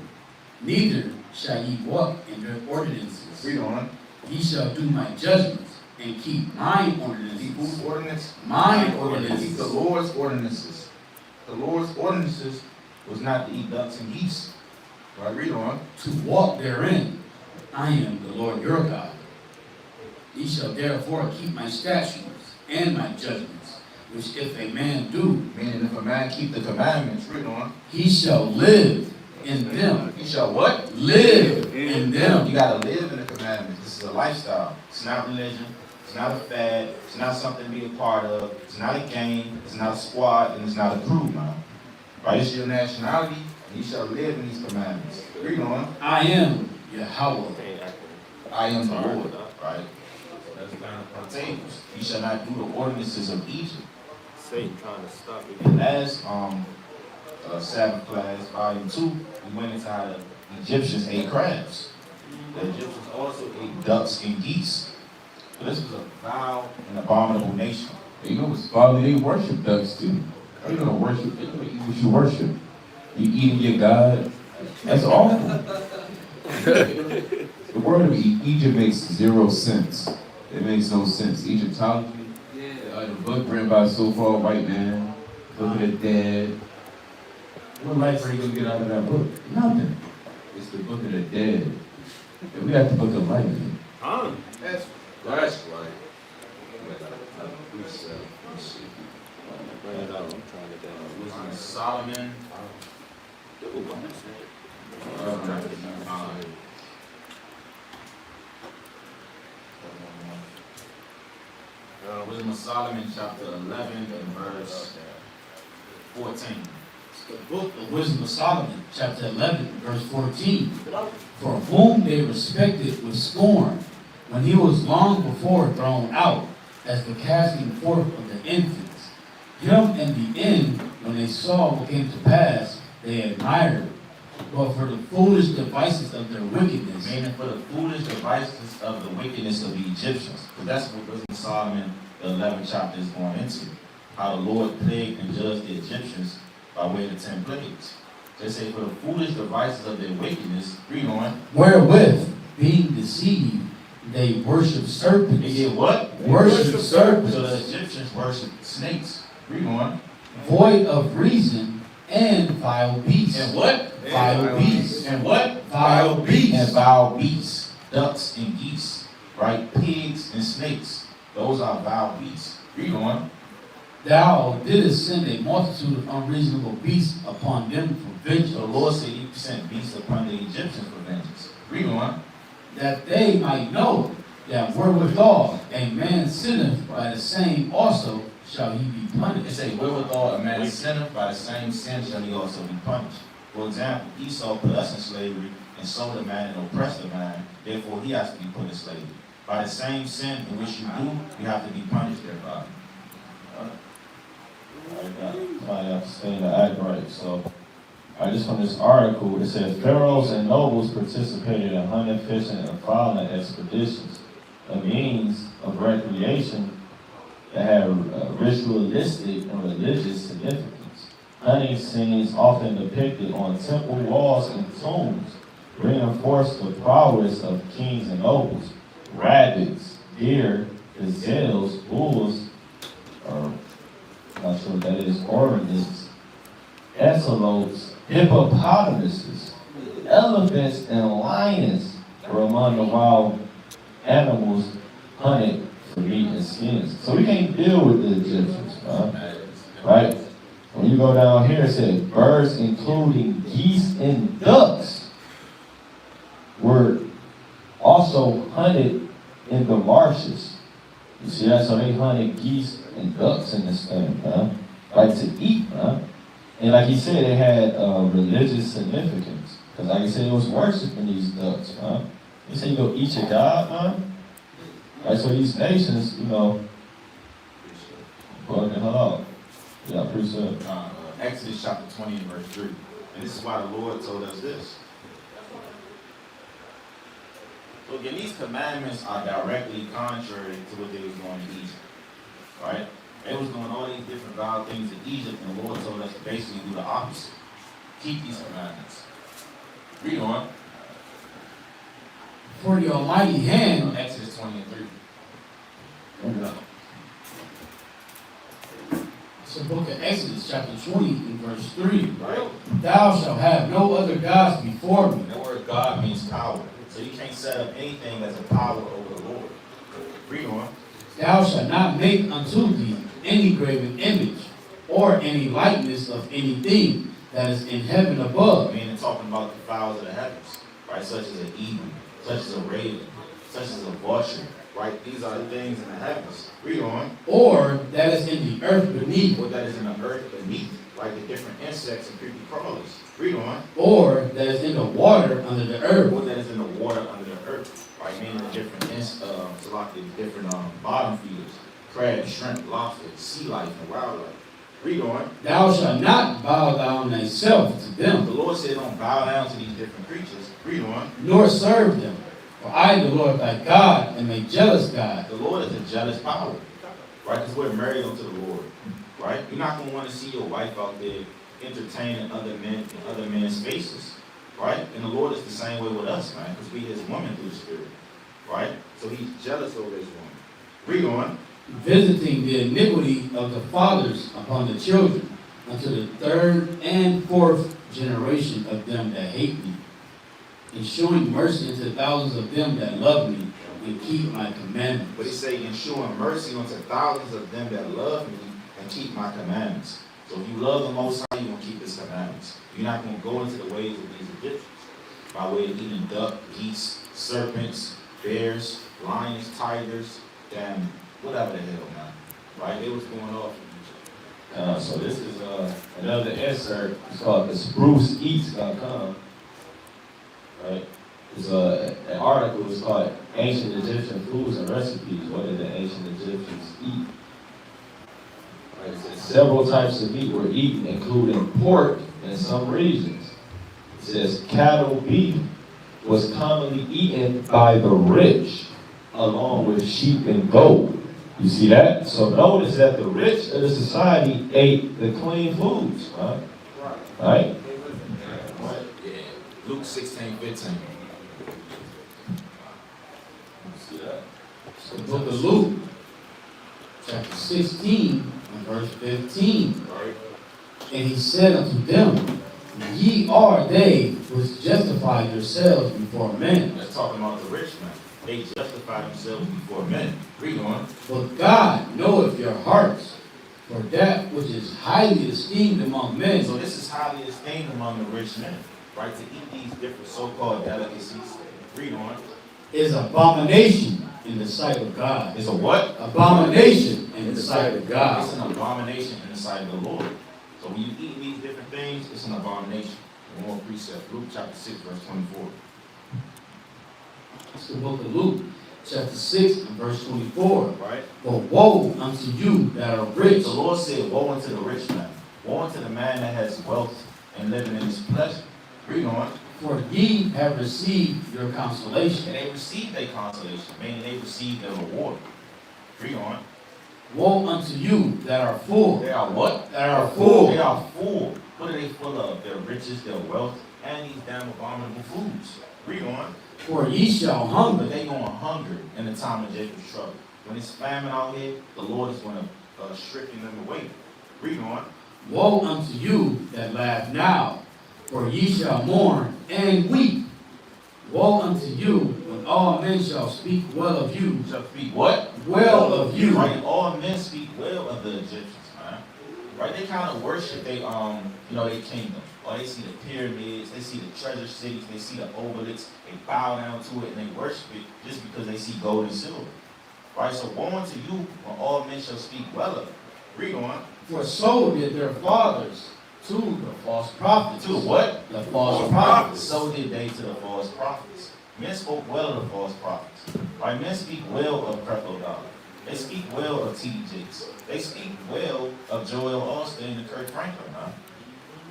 Neither shall ye walk in their ordinances. Read on. Ye shall do my judgments and keep mine Keep ordinances. whose ordinance? Mine Keep ordinances. the Lord's ordinances. The Lord's ordinances was not to eat ducks and geese. Right, read on. To walk therein. I am the Lord your God. Ye shall therefore keep my statutes and my judgments, which if a man do, Meaning if a man keep the commandments, read on. he shall live in them. He shall what? Live in them. You gotta live in the commandments. This is a lifestyle. It's not religion. It's not a fad. It's not something to be a part of. It's not a game. It's not a squad, and it's not a crew, man. Right? It's your nationality, and you shall live in these commandments. Read on. I am Yahweh. I am the Lord. Right? That's kind of partakers. You shall not do the ordinances of Egypt. Satan trying to stop it. And last Sabbath class, volume 2, we went into how the Egyptians ate crabs. The Egyptians also ate ducks and geese. So this was a vile and abominable nation. You know what's folly? They worship ducks too. You don't worship, you know what you worship. You eating your God. That's awful. The word of Egypt makes 0 sense. It makes no sense. Egyptology, the book written by a so-called white man, book of the dead. What life are you going to get out of that book? Nothing. It's the book of the dead. And we have the book of life. That's right. Wisdom of Solomon. Wisdom of Solomon, chapter 11, and verse 14. It's the book of Wisdom of Solomon, chapter 11, verse 14. For whom they respected with scorn, when he was long before thrown out, as the casting forth of the infants. Him in the end, when they saw what came to pass, they admired. But for the foolish devices of their wickedness, Meaning for the foolish devices of the wickedness of the Egyptians. Because that's what Wisdom of Solomon, the 11th chapter, is going into. How the Lord plagued and judged the Egyptians by way of the 10 plagues. They say, for the foolish devices of their wickedness, read on. wherewith, being deceived, they worship serpents. They did what? Worship serpents. So the Egyptians worshiped snakes. Read on. Void of reason and vile beasts. And what? Vile beasts. And what? Vile beasts. And vile beasts. Ducks and geese. Right? Pigs and snakes. Those are vile beasts. Read on. Thou didst send a multitude of unreasonable beasts upon them for vengeance. The Lord said he sent beasts upon the Egyptians for vengeance. Read on. That they might know that wherewithal a man sinneth, by the same also shall he be It punished. say, wherewithal a man sinneth, by the same sin shall he also be punished. For example, Esau put us in slavery and sold a man and oppressed a man. Therefore, he has to be put in slavery. By the same sin in which you do, you have to be punished thereby. Somebody have to stay to act right. So, just from this article, it says pharaohs and nobles participated in hunting, fishing, and fowling expeditions, a means of recreation that had ritualistic and religious significance. Hunting scenes often depicted on temple walls and tombs reinforce the prowess of kings and nobles. Rabbits, deer, gazelles, bulls, or not sure what that is, oryx, antelopes, hippopotamuses, elephants, and lions were among the wild animals hunted for meat and skins. So we can't deal with the Egyptians, right? When you go down here, it says birds, including geese and ducks, were also hunted in the marshes. You see that? So they hunted geese and ducks in this thing, like to eat, And like he said, it had religious significance. Because like he said, it was worshiping these ducks, He said, you go eat your God, Right, so these nations, bugging her out. Yeah, appreciate it. Exodus chapter 20 and verse 3. And this is why the Lord told us this. So again, these commandments are directly contrary to what they was doing in Egypt. Right? They was doing all these different vile things in Egypt, and the Lord told us to basically do the opposite. Keep these commandments. Read on. For the almighty hand, Exodus 20 and 3. it's the book of Exodus, chapter 20, and verse 3. Right? Thou shalt have no other gods before me. The word God means power. So you can't set up anything as a power over the Lord. Read on. Thou shalt not make unto thee any graven image, or any likeness of anything that is in heaven above. I mean, it's talking about the fowls of the heavens, right? Such as an eagle, such as a raven, such as a vulture, right? These are the things in the heavens. Read on. Or that is in the earth beneath. What that is in the earth beneath, like the different insects and creepy crawlers. Read on. Or that is in the water under the earth. What that is in the water under the earth, right? Meaning the different bottom feeders, crab, shrimp, lobster, sea life, and wildlife. Read on. Thou shalt not bow down thyself to The them, Lord said don't bow down to these different creatures. Read on. nor serve them. For I, the Lord thy God, am a jealous God. The Lord is a jealous power, right? Because we're married unto the Lord, right? You're not going to want to see your wife out there entertaining other men in other men's faces, right? And the Lord is the same way with us, man, because we his woman through the Spirit, right? So he's jealous over his woman. Read on. Visiting the iniquity of the fathers upon the children, unto the third and fourth generation of them that hate me, and showing mercy unto thousands of them that love me and keep my commandments. But he say, and showing mercy unto thousands of them that love me and keep my commandments. So if you love the Most High, you're going to keep his commandments. You're not going to go into the ways of these Egyptians by way of eating duck, geese, serpents, bears, lions, tigers, damn, whatever the hell, man. Right? They was going off in Egypt. So this is another insert. It's called the spruceeats.com. Right? It's an article. It's called Ancient Egyptian Foods and Recipes. What did the ancient Egyptians eat? Right? It says several types of meat were eaten, including pork in some regions. It says cattle beef was commonly eaten by the rich, along with sheep and goat. You see that? So notice that the rich of the society ate the clean foods, right? Yeah. Luke 16:15. See that? It's the book of Luke, chapter 16, and verse 15. Right? And he said unto them, Ye are they which justify yourselves before men, Let's talk about the rich man. They justify themselves before men. Read on. but God knoweth your hearts. For that which is highly esteemed among men So this is highly esteemed among the rich men, right? To eat these different so-called delicacies. Read on. is abomination in the sight of God. It's a what? Abomination in the sight of It's God. an abomination in the sight of the Lord. So when you eat these different things, it's an abomination. One more precept. Luke chapter 6, verse 24. It's the book of Luke, chapter 6, and verse 24. Right? For woe unto you that are rich, The Lord said, woe unto the rich man. Woe unto the man that has wealth and living in his pleasure. Read on. for ye have received your And consolation. they received their consolation, meaning they received their reward. Read on. Woe unto you that are full, They are what? that are full. They are full. What are they full of? Their riches, their wealth, and these damn abominable foods. Read on. For ye shall But hunger, they going to hunger in the time of Jacob's trouble. When it's famine out here, the Lord is going to stricken them away. Read on. woe unto you that laugh now, For ye shall mourn and weep. Woe unto you when all men shall speak well of you. Shall speak what? Well of you. Right, all men speak well of the Egyptians, man. Right, they kind of worship they their kingdom. Or they see the pyramids, they see the treasure cities, they see the obelisks, they bow down to it and they worship it just because they see gold and silver. Right, so woe unto you when all men shall speak well of it. Read on. For so did their fathers to the false prophets. To the what? The false prophets. So did they to the false prophets. Men spoke well of the false prophets. Right? Men speak well of Creflo Dollar. They speak well of T.D. Jakes. They speak well of Joel Osteen and Kirk Franklin, huh?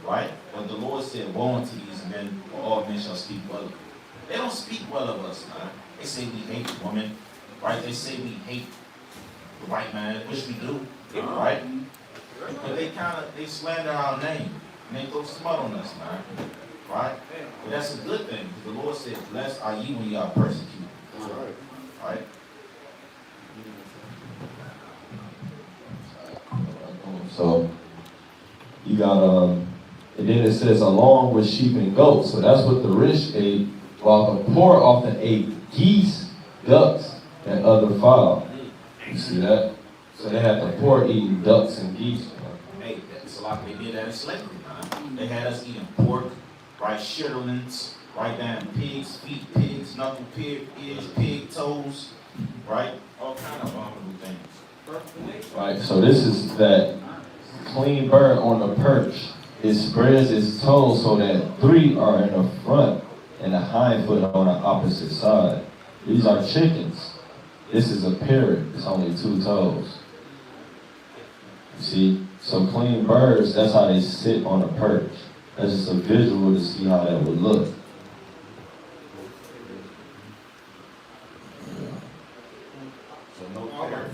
Right? But the Lord said, woe unto these men, for all men shall speak well of them. They don't speak well of us, man. They say we hate the woman. Right? They say we hate the white man, which we do. Right? But they slander our name. And they throw smut on us, man. Right? But that's a good thing. Because the Lord said, blessed are ye when you are persecuted. Right? So you got and then it says along with sheep and goats. So that's what the rich ate, while the poor often ate geese, ducks, and other fowl. You see that? So they had the poor eating ducks and geese. Hey, that's a lot. They did that in slavery, man. They had us eating pork, right? Shitterlings, right down pigs' feet, pigs, knuckle pig, ears, pig toes, right? All kind of abominable things. Right, so this is that clean bird on the perch. It spreads its toes so that 3 are in the front and the hind foot on the opposite side. These are chickens. This is a parrot. It's only 2 toes. You see? So clean birds, that's how they sit on a perch. That's just a visual to see how that would look. So no parrot.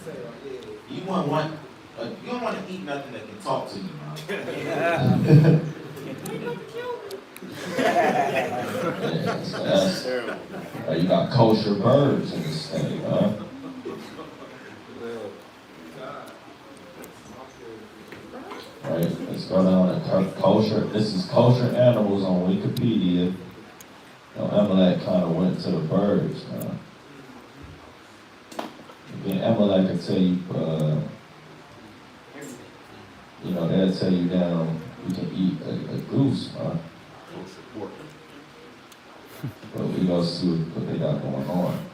You don't want to eat nothing that can talk to you, man. That's terrible. You got kosher birds in this thing, huh? Right, let's go down to kosher. This is kosher animals on Wikipedia. Amalek kind of went to the birds. Again, Amalek can tell you, they'll tell you down you can eat a goose, huh? But we gonna see what they got going on.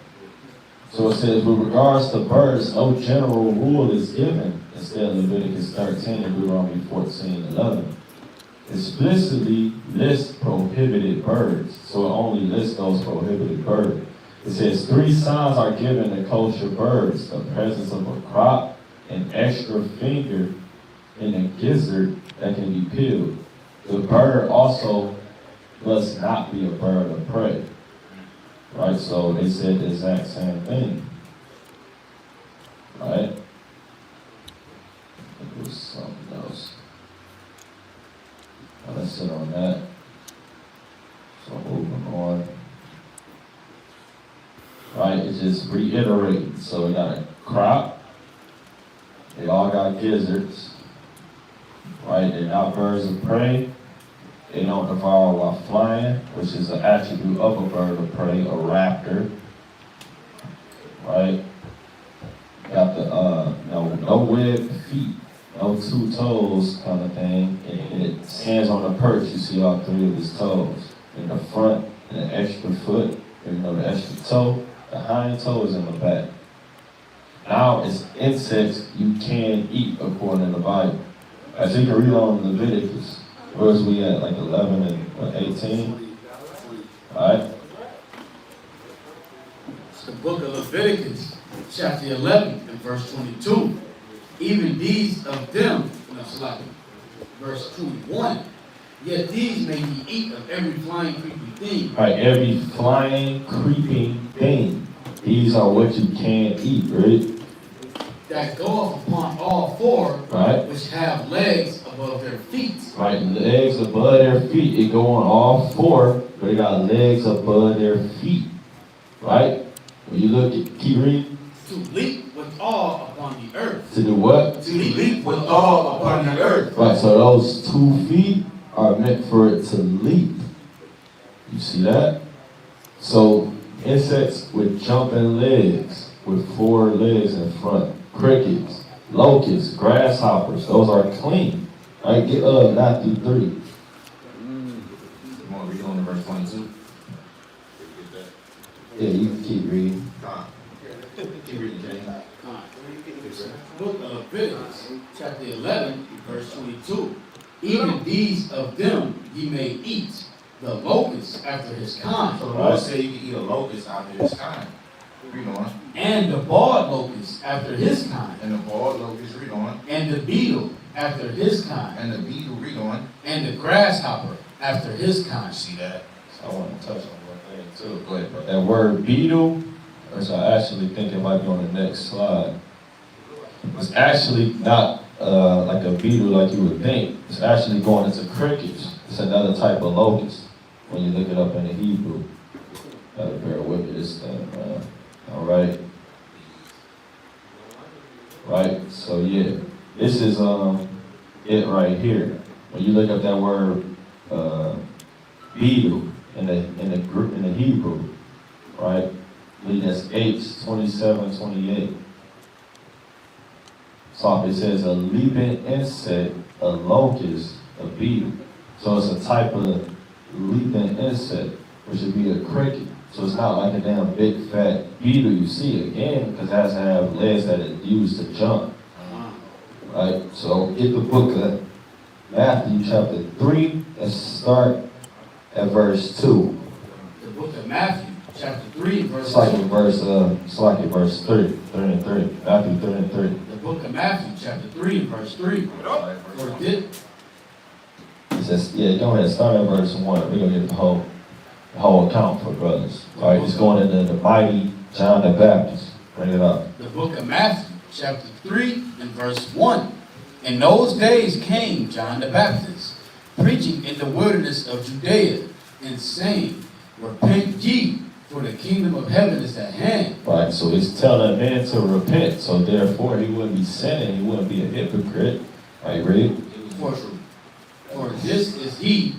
So it says, with regards to birds, no general rule is given. Instead, Leviticus 13 and Deuteronomy 14:11 explicitly lists prohibited birds. So it only lists those prohibited birds. It says 3 signs are given to kosher birds: the presence of a crop, an extra finger, and a gizzard that can be peeled. The bird also must not be a bird of prey. Right, so they said the exact same thing. Right? It was something else. Now let's sit on that. So moving on. Right, it's just reiterating. So we got a crop. They all got gizzards. Right, they're not birds of prey. They don't devour while flying, which is an attribute of a bird of prey, a raptor. Right? Got the no webbed feet, no 2 toes kind of thing. And it stands on the perch. You see all 3 of his toes. In the front, and the extra foot, the extra toe. The hind toe is in the back. Now it's insects you can eat according to the Bible. As you can read on Leviticus. Where's we at, like 11 and 18? Alright? It's the book of Leviticus, chapter 11 and verse 22. Even these of them, verse 21. Yet these may ye eat of every flying, creeping thing. Alright, every flying, creeping thing. These are what you can eat, right? That goeth upon all 4, right, which have legs above their feet. Right, legs above their feet. It go on all 4, but they got legs above their feet. Right? When you look at, keep reading. To leap with all upon the earth. To do what? To leap with all upon the earth. Right, so those 2 feet are meant for it to leap. You see that? So insects with jumping legs, with 4 legs in front. Crickets, locusts, grasshoppers, those are clean. All right, get Matthew 3. You want to read on to verse 22? Yeah, you can keep reading. Keep reading, James. Book of Leviticus, chapter 11, verse 22. Even these of them ye may eat, the locust after his kind, So the Lord said you can eat a locust after his kind. Read on. and the bald locust after his kind, And the bald locust, read on. and the beetle after his kind, And the beetle, read on. and the grasshopper after his kind. See that? So I want to touch on one thing too. Go ahead, bro. That word beetle, which I actually think it might be on the next slide. It's actually not like a beetle like you would think. It's actually going into crickets. It's another type of locust when you look it up in the Hebrew. Gotta bear with me this thing, man. All right. Right. So yeah, this is it right here. When you look up that word beetle in the Hebrew, right? I believe that's H2728. So it says a leaping insect, a locust, a beetle. So it's a type of leaping insect, which would be a cricket. So it's not like a damn big fat beetle you see again, because it has to have legs that it used to jump. Right? So get the book of Matthew chapter 3 and start at verse 2. The book of Matthew, chapter 3, verse It's like 2. in verse 3 and 3. Matthew 3 and 3. The book of Matthew, chapter 3, verse 3. For this, It says, yeah, go ahead, start at verse 1. We're going to get the whole account for brothers. All right, it's going into the mighty John the Baptist. Bring it up. the book of Matthew, chapter 3, and verse 1. In those days came John the Baptist, preaching in the wilderness of Judea, and saying, Repent ye, for the kingdom of heaven is at hand. Right, so it's telling a man to repent, so therefore he wouldn't be sinning, he wouldn't be a hypocrite. Right, read. For this is he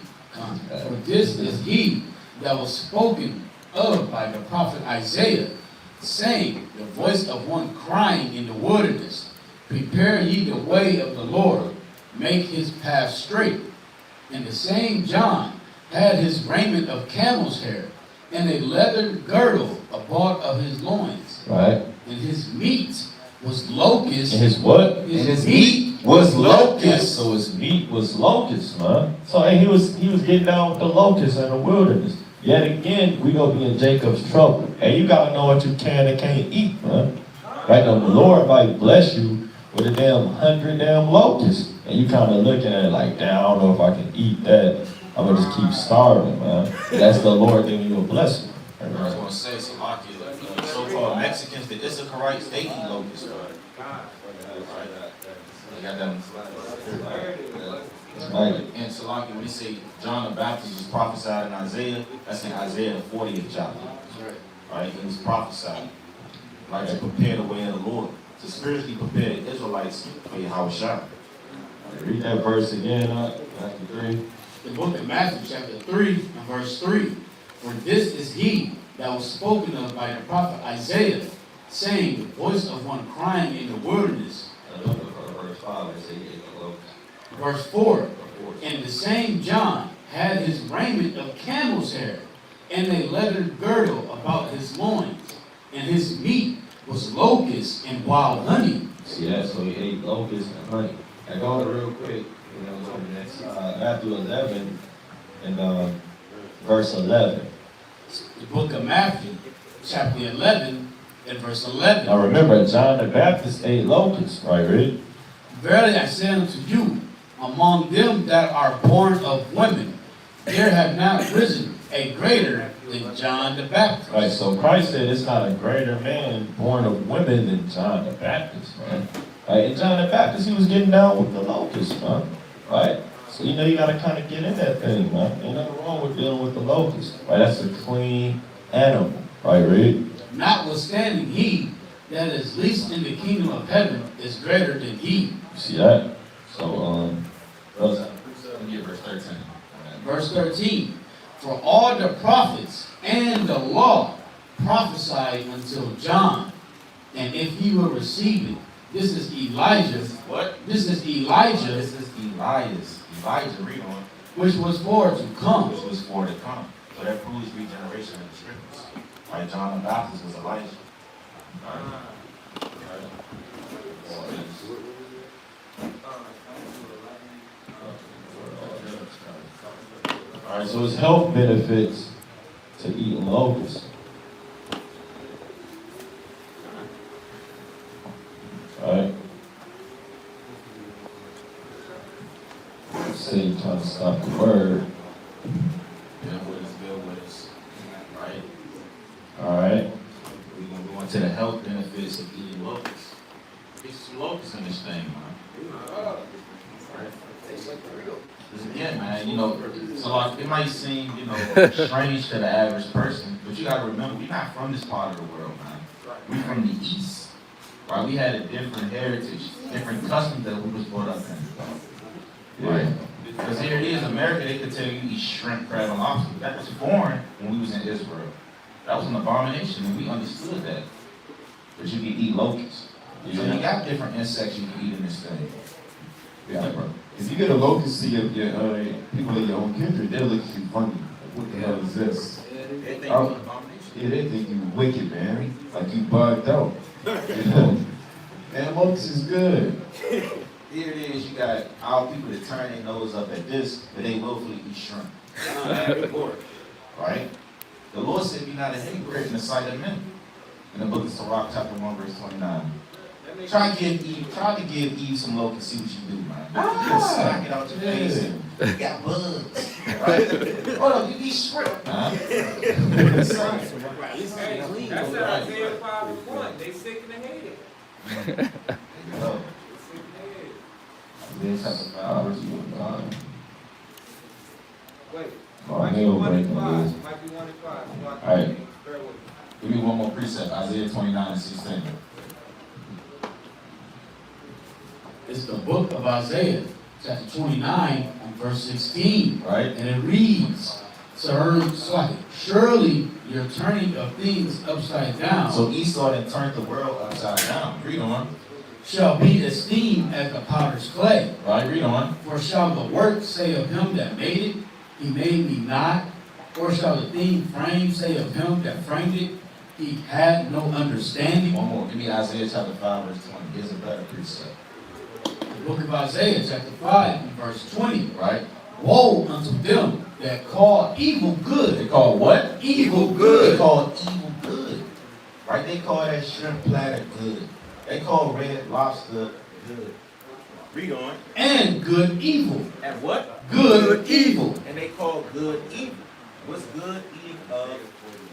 that was spoken of by the prophet Isaiah, saying, the voice of one crying in the wilderness, Prepare ye the way of the Lord, make his path straight. And the same John had his raiment of camel's hair, and a leather girdle about of his loins. Right. And his meat was locust. And his what? His meat was locust. So his meat was locust, man. So hey, he was getting down with the locusts in the wilderness. Yet again, we gonna be in Jacob's trouble. And you gotta know what you can and can't eat, man. Right now, the Lord might bless you with a damn 100 damn locusts. And you kind of looking at it like, damn, I don't know if I can eat that. I'm gonna just keep starving, man. That's the Lord thing He will bless you. I was going to say, so-called Mexicans, the Issacharites, they eat locusts, right? They got them. Right. And Salaki, when they say John the Baptist was prophesied in Isaiah, that's in Isaiah the 40th chapter. Right? He was prophesied. Like to prepare the way of the Lord. To spiritually prepare the Israelites for Yahushua. Read that verse again, Matthew 3. The book of Matthew, chapter 3, and verse 3. For this is he that was spoken of by the prophet Isaiah, saying, the voice of one crying in the wilderness. Verse 5, Verse 4. And the same John had his raiment of camel's hair, and a leather girdle about his loins, and his meat was locusts and wild honey. See that? So he ate locusts and honey. I go real quick. Matthew 11 and verse 11. The book of Matthew, chapter 11, and verse 11. Now remember, John the Baptist ate locusts, right, Rick? Verily I say unto you, among them that are born of women, there have not risen a greater than John the Baptist. Right, so Christ said it's not a greater man born of women than John the Baptist, man. Right, and John the Baptist, he was getting down with the locusts, man. Right? So you know you gotta kind of get in that thing, man. Ain't nothing wrong with dealing with the locusts. Right? That's a clean animal. Right, Rick? Notwithstanding, he that is least in the kingdom of heaven is greater than he. You see that? So, brothers Let me get verse 13. Verse 13. For all the prophets and the law prophesied until John. And if he will receive it, this is Elijah. What? This is Elijah, This is Elijah, read on, which was for to come. which was for to come. So that proves regeneration in the scriptures. Right? John the Baptist was Elijah. Alright, so it's health benefits to eating locusts. Alright. Satan trying to stop the word. Bill with us. Right? Alright. We're going to go into the health benefits of eating locusts. There's some locusts in this thing, man. Because again, man, you know, so like, it might seem, you know, strange to the average person, but you got to remember, we're not from this part of the world, man. We're from the East. Right? We had a different heritage, different customs that we was brought up in. Right? Because here it is, America, they could tell you eat shrimp, crab, and lobster. That was foreign when we was in Israel. That was an abomination, and we understood that. But you can eat locusts. So you got different insects you can eat in this thing. Yeah, bro. If you get a locust to your people in your own kindred, they'll look at you funny. Like, what the hell is this? They think Oh. it's an abomination. Yeah, they think you wicked, man. Like you bugged out. You know? And locust is good. Here it is, you got our people that turn their nose up at this, but they willfully eat shrimp. Right? The Lord said, be not a hypocrite in the sight of men. In the book of Sirach, chapter 1, verse 29. Try to give Eve some locusts, see what you do, man. Just smack it out your face. And you got bugs. Right? Hold up, you eat shrimp, man. That's Isaiah 5:1. They sick in the head. There you go. They sick in the head. Isaiah chapter 5, verse 1. Wait. Oh, Might be hell 1 and breaking 5. loose. Might be 1 and 5. So I can All right. bear with me. Give me one more precept, Isaiah 29 and 16. It's the book of Isaiah, chapter 29, and verse 16. Right? And it reads, surely your turning of things upside down So Esau had turned the world upside down. Read on. shall be esteemed as the potter's clay. Right? Read on. For shall the work say of him that made it, he made me not? Or shall the thing framed say of him that framed it, he had no understanding? One more. Give me Isaiah chapter 5, verse 20. Here's a better precept. The book of Isaiah, chapter 5, and verse 20. Right? Woe unto them that call evil They good. call what? Evil They good. call evil good. Right? They call that shrimp platter good. They call red lobster good. Read on. And good evil. And what? Good evil. And they call good evil. What's good? Eating of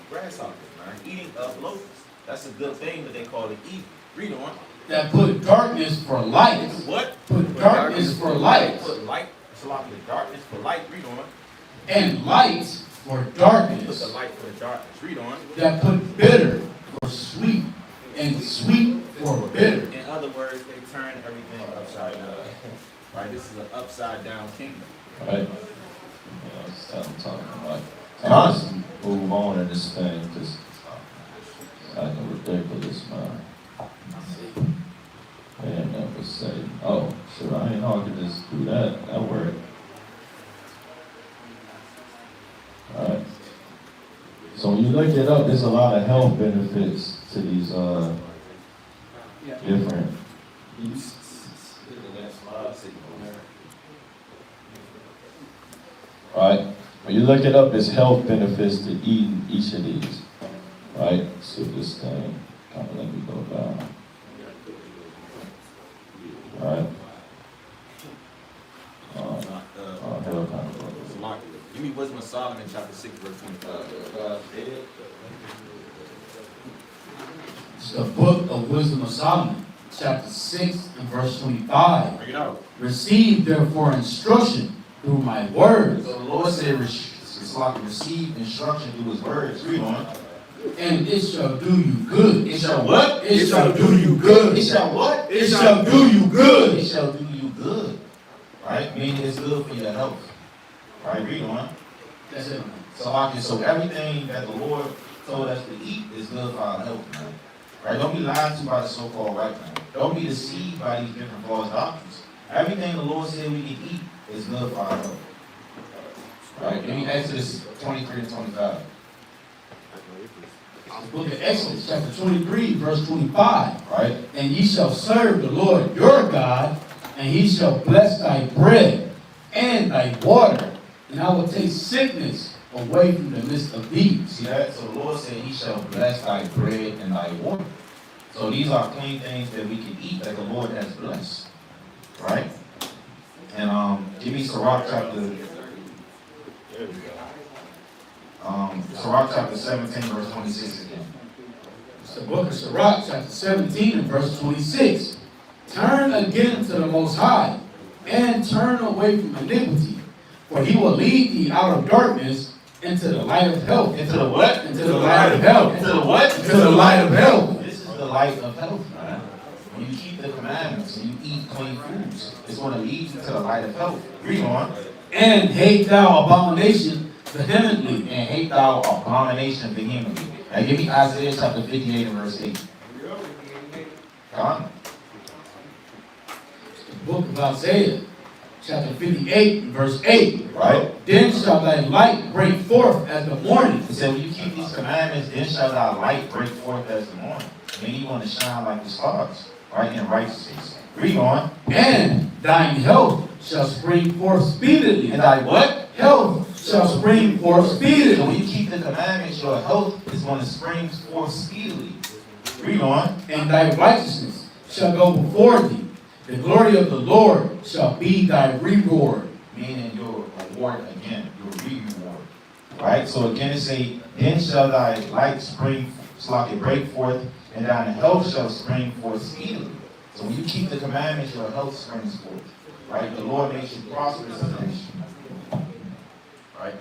grasshoppers, man. Eating of locusts. That's a good thing, but they call it evil. Read on. That put darkness for light. What? Put darkness for light. Put light. Sloppy darkness for light. Read on. And light for Put darkness. the light for the darkness. Read on. That put bitter for sweet. And sweet for bitter. In other words, they turn everything upside down. Right? This is an upside down kingdom. Right? Yeah, that's what I'm talking about. And I'll just move on in this thing, because it's like a ridiculous, man. They didn't never say, oh, sure, I didn't know I could just do that. That worked. Alright. So when you look it up, there's a lot of health benefits to these different. Right? When you look it up, there's health benefits to eating each of these. Right? So this thing, kind of let me go down. Alright? Hell kind of broke. Give me Wisdom of Solomon, chapter 6, verse 25. It's the book of Wisdom of Solomon, chapter 6 and verse 25. Bring it out. Receive therefore instruction through my words, So the Lord said, it's like receive instruction through his words. Read on. and it shall do you good. It shall what? It shall do you good. It shall what? It shall do you good. It shall do you good. Right? right? Meaning it's good for your health. Right, read on. That's it. So everything that the Lord told us to eat is good for our health, man. Right? Don't be lied to by the so-called white man. Don't be deceived by these different false doctrines. Everything the Lord said we can eat is good for our health. Right? Give me Exodus 23 and 25. The book of Exodus, chapter 23, verse 25. Right? And ye shall serve the Lord your God, and he shall bless thy bread and thy water, and I will take sickness away from the midst of thee. See that? So the Lord said he shall bless thy bread and thy water. So these are clean things that we can eat that the Lord has blessed. Right? And give me Sirach chapter Sirach chapter 17, verse 26 again. It's the book of Sirach, chapter 17, and verse 26. Turn again to the Most High, and turn away from iniquity, for he will lead thee out of darkness into the light of health. Into the what? Into the light of health. Into the what? Into the light of health. This is the light of health, man. When you keep the commandments and you eat clean foods, it's going to lead you to the light of health. Read on. And hate thou abomination vehemently. And hate thou abomination vehemently. Now give me Isaiah chapter 58 and verse 8. Come on. The book of Isaiah, chapter 58, and verse 8. Right? Then shall thy light break forth as the morning. It said, when you keep these commandments, then shall thy light break forth as the morning. Then you want to shine like the stars, right, in righteousness. Read on. And thine health shall spring forth speedily. And thy what? Health shall spring forth So speedily. when you keep the commandments, your health is going to spring forth speedily. Read on. And thy righteousness shall go before thee. The glory of the Lord shall be thy reward. Meaning your reward again, your reward. Right? So again it say, then shall thy light spring, break forth, and thine health shall spring forth speedily. So when you keep the commandments, your health springs forth. Right? The Lord makes you prosperous in the nation. Right?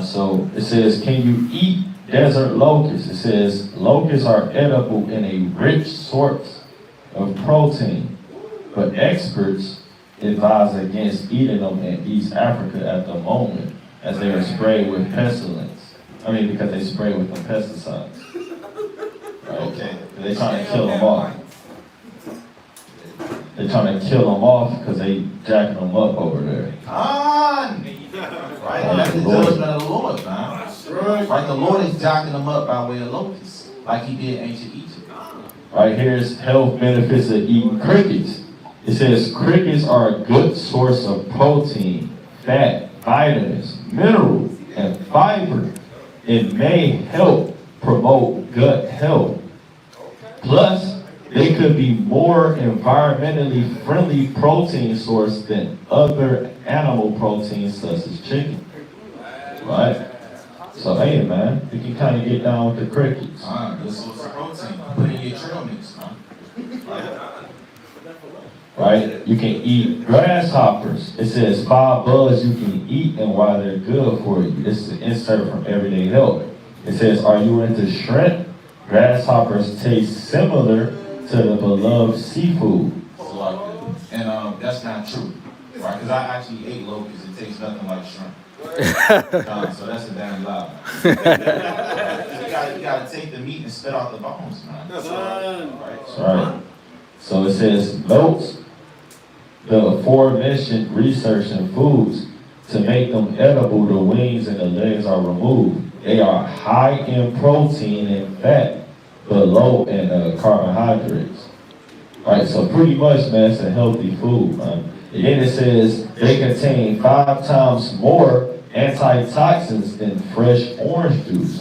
So it says, can you eat desert locusts? It says, locusts are edible in a rich source of protein, but experts advise against eating them in East Africa at the moment, as they are sprayed with pestilence. Because they spray with the pesticides. Right? Okay. They're trying to kill them off. They're trying to kill them off because they jacking them up over there. Right? And that's the judgment of the Lord, man. Right? The Lord is jacking them up by way of locusts, like he did ancient Egypt. Right, here's health benefits of eating crickets. It says crickets are a good source of protein, fat, vitamins, minerals, and fiber. It may help promote gut health. Plus, they could be more environmentally friendly protein source than other animal proteins such as chicken. Right? So hey man, you can kind of get down with the crickets. Good source of protein. Put in your trail mix, man. Right? You can eat grasshoppers. It says 5 bugs you can eat and why they're good for you. This is an insert from Everyday Health. It says, are you into shrimp? Grasshoppers taste similar to the beloved seafood. And that's not true. Right? Because I actually ate locusts. It tastes nothing like shrimp. So that's a damn lie. You gotta take the meat and spit out the bones, man. That's right. So it says, notes the aforementioned research in foods to make them edible. The wings and the legs are removed. They are high in protein and fat, but low in carbohydrates. Right. So pretty much, man, it's a healthy food, man. And then it says they contain 5 times more antitoxins than fresh orange juice.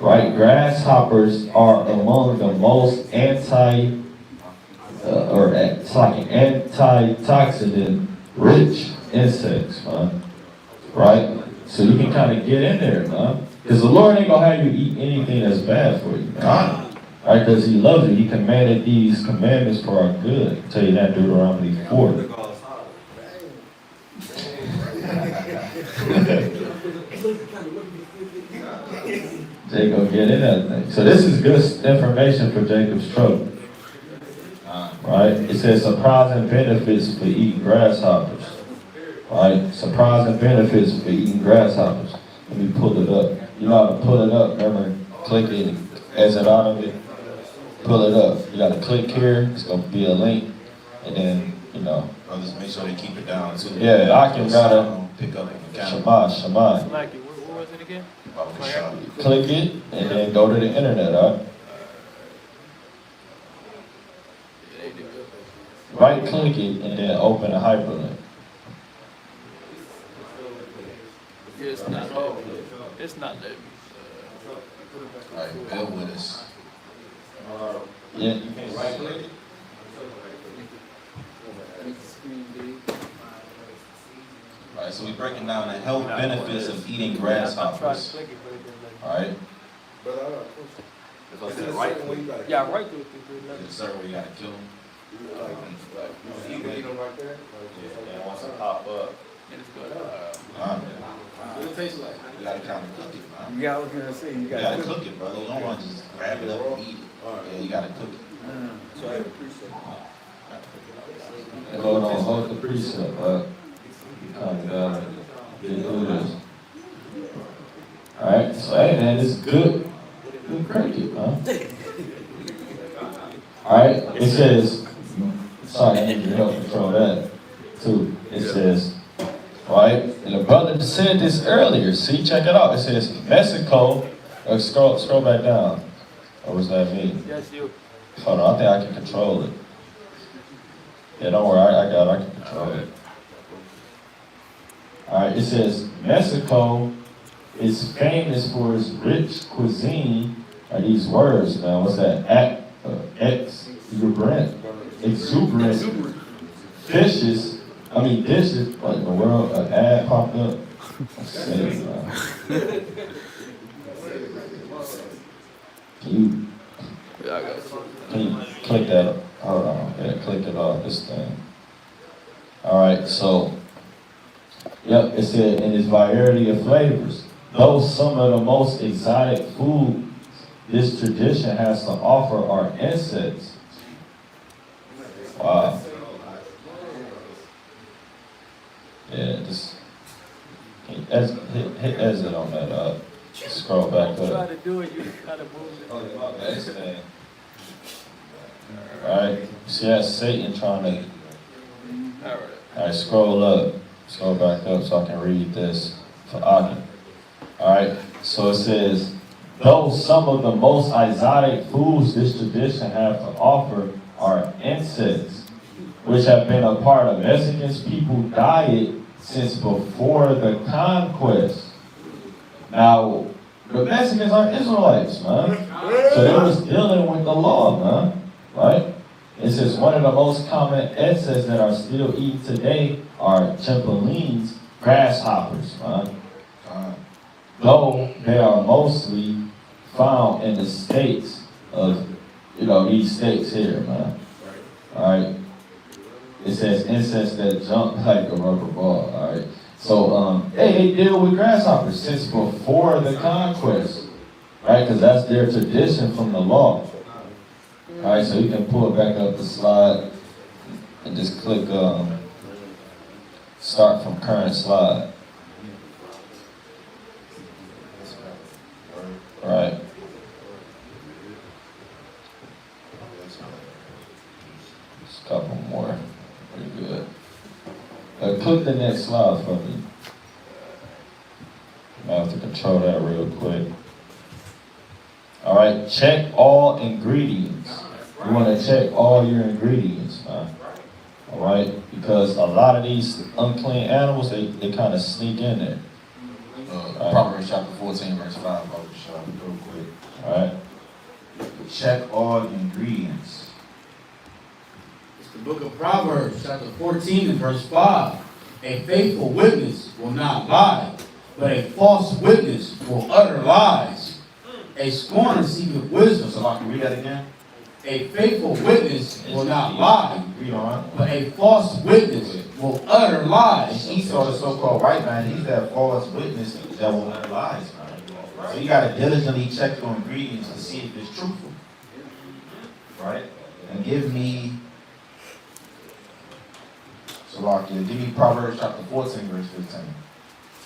Right? Grasshoppers are among the most antitoxin rich insects, man. Right? So you can kind of get in there, man. Because the Lord ain't gonna have you eat anything that's bad for you, man. Right, because he loves you. He commanded these commandments for our good. I'll tell you that, Deuteronomy 4. Jacob get in that thing. So this is good information for Jacob's trouble. right? It says surprising benefits for eating grasshoppers, right? Surprising benefits for eating grasshoppers. Let me pull it up. You know how to pull it up, remember? Click it, exit out of it, pull it up. You gotta click here, it's gonna be a link, and then, you know. Brothers, make sure they keep it down too. Yeah, I can gotta, pick up the camera. Shema. Like it. What was it again? Click it, and then go to the internet, all right? Right click it, and then open a hyperlink. It's not that. It's not that. Alright, bear with us. Yeah. You can right click it. Alright, so we're breaking down the health benefits of eating grasshoppers. Alright? Yeah, right there. Yes, sir, where you gotta kill them. You can eat them right there. And once it pop up, What it taste like? You gotta kind of cook it, man. Yeah, I was gonna say, you You gotta cook it, brother. You don't want to just grab it up and eat it. Yeah, you gotta cook it. So I appreciate hold the precept up. Kind of gotta get through this. Alright, so hey man, this is good. Good cricket, man. Alright, it says, sorry, I need your help control that too. It says, right, and the brother said this earlier. See, check it out. It says Mexico. Scroll back down. What does that mean? Yes, you. Hold on, I think I can control it. Yeah, don't worry, I can control it. Alright, it says Mexico is famous for its rich cuisine. Are these words, man? What's that? Exuberant dishes. What in the world? An ad popped up. Can you click that? Hold on. Yeah, click it off this thing. Alright, so, yep, it said in its variety of flavors. Though some of the most exotic food this tradition has to offer are insects. Wow. Yeah, just hit exit on that. Scroll back Try up. to do it. You gotta move it. Alright, see that's Satan trying to. All right. Alright, scroll up. Scroll back up so I can read this for Aki. Alright, so it says, though some of the most exotic foods this tradition have to offer are insects, which have been a part of Mexican people's diet since before the conquest. Now, the Mexicans are Israelites, man. So they was dealing with the law, man. Right? It says one of the most common insects that are still eaten today are chapulines, grasshoppers, man. Though they are mostly found in the states of, these states here, man. Alright? It says insects that jump like a rubber ball, alright? So, they deal with grasshoppers since before the conquest, right? Because that's their tradition from the law. Alright, so you can pull it back up the slide and just click start from current slide. Right. Just a couple more. Pretty good. Click the next slide for me. I have to control that real quick. Alright, check all ingredients. You want to check all your ingredients, man. Alright, because a lot of these unclean animals, they kind of sneak in there. Proverbs chapter 14, verse 5, real quick. Alright. Check all ingredients. It's the book of Proverbs, chapter 14 and verse 5. A faithful witness will not lie, but a false witness will utter lies. A scorner seeketh wisdom. So I can read that again? A faithful witness will not lie, Read on. but a false witness will utter And lies. Esau, the so-called white man, he's that false witness that will utter lies, man. So you gotta diligently check your ingredients to see if it's truthful. Right? And give me Salakia. Give me Proverbs chapter 14, verse 15.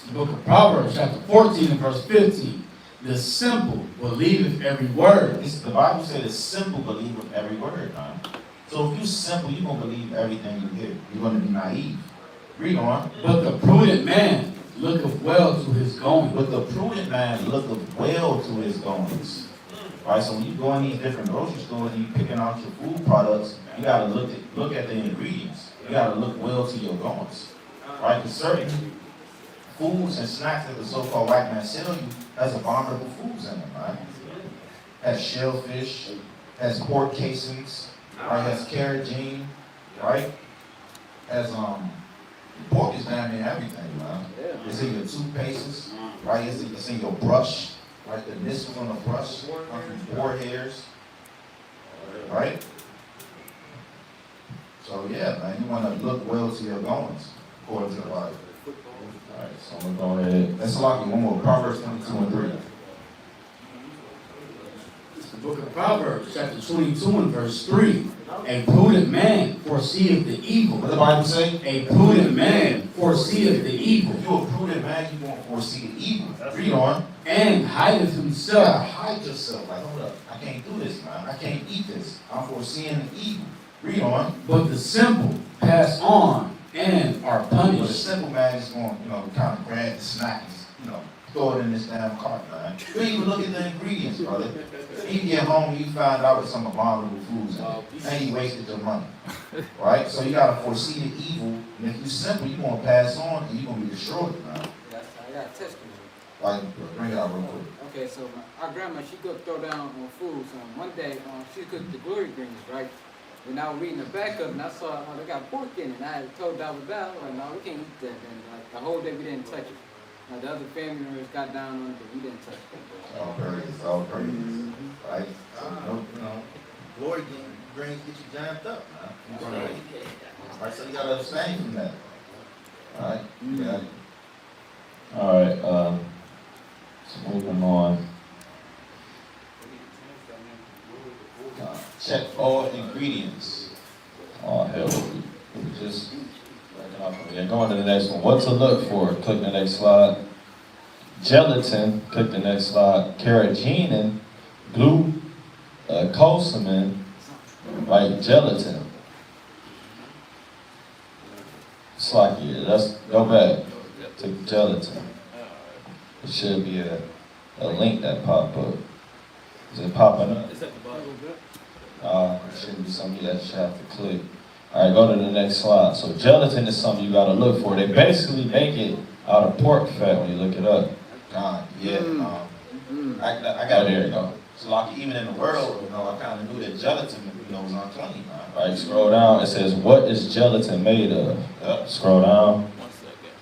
The book of Proverbs, chapter 14 and verse 15. The simple believeth every word. The Bible says the simple believe with every word, man. So if you simple, you're going to believe everything you hear. You're going to be naive. Read on. But the prudent man looketh well to his going. But the prudent man looketh well to his goings. Right, so when you go in these different grocery stores and you picking out your food products, you got to look at the ingredients. You got to look well to your goings. Right, because certain foods and snacks that the so-called white man sell you has abominable foods in them, right? Has shellfish, has pork casings, right? Has carrageen, right? Has pork is down in everything, man. It's in your toothpastes, right? It's in your brush, right? The nistles on the brush, boar hairs, right? So yeah, man, you want to look well to your goings, according to the Bible. Alright, so I'm going to go ahead. Let's lock in one more. Proverbs 22 and 3. The book of Proverbs, chapter 22 and verse 3. A prudent man foreseeth the evil. What does the Bible say? A prudent man foreseeth the evil. If you're a prudent man, you won't foresee the evil. Read on. And hideth You himself. gotta hide yourself. Like, hold up, I can't do this, man. I can't eat this. I'm foreseeing the evil. Read on. But the simple pass on and are But a punished. simple man is going, kind of grab the snack and, throw it in this damn cart, man. You ain't even look at the ingredients, brother. You get home and you find out with some abominable foods in it. And you wasted your money. Right? So you gotta foresee the evil. And if you're simple, you're gonna pass on and you're gonna be destroyed, man. I got a testimony. Like, bring it out real quick. Okay, so our grandma, she could throw down on food. So one day, she cooked the glory greens, right? When I was reading the back of it, and I saw they got pork in it. And I had told Dr. Val, like, no, we can't eat that. And like the whole day we didn't touch it. Now the other family members got down on it, but we didn't touch it. All praise, all praise. Right? Glory greens get you jammed up, man. Right, so you gotta abstain from that. Alright? Yeah. Alright, so moving on. Check all ingredients. Oh, hell, we just breaking off of it. Going to the next one. What to look for? Click the next slide. Gelatin, click the next slide. Carrageenan, glucosamine, right? Gelatin. It's like, yeah, let's go back to gelatin. It should be a link that pop up. Is it popping up? It's at the bottom. It shouldn't be something that you have to click. All right, go to the next slide. So gelatin is something you gotta look for. They basically make it out of pork fat when you look it up. God, yeah. I got There you go. So like even in the world, I kind of knew that gelatin, was unclean, man. All right, scroll down. It says, what is gelatin made of? Scroll down. 1 second.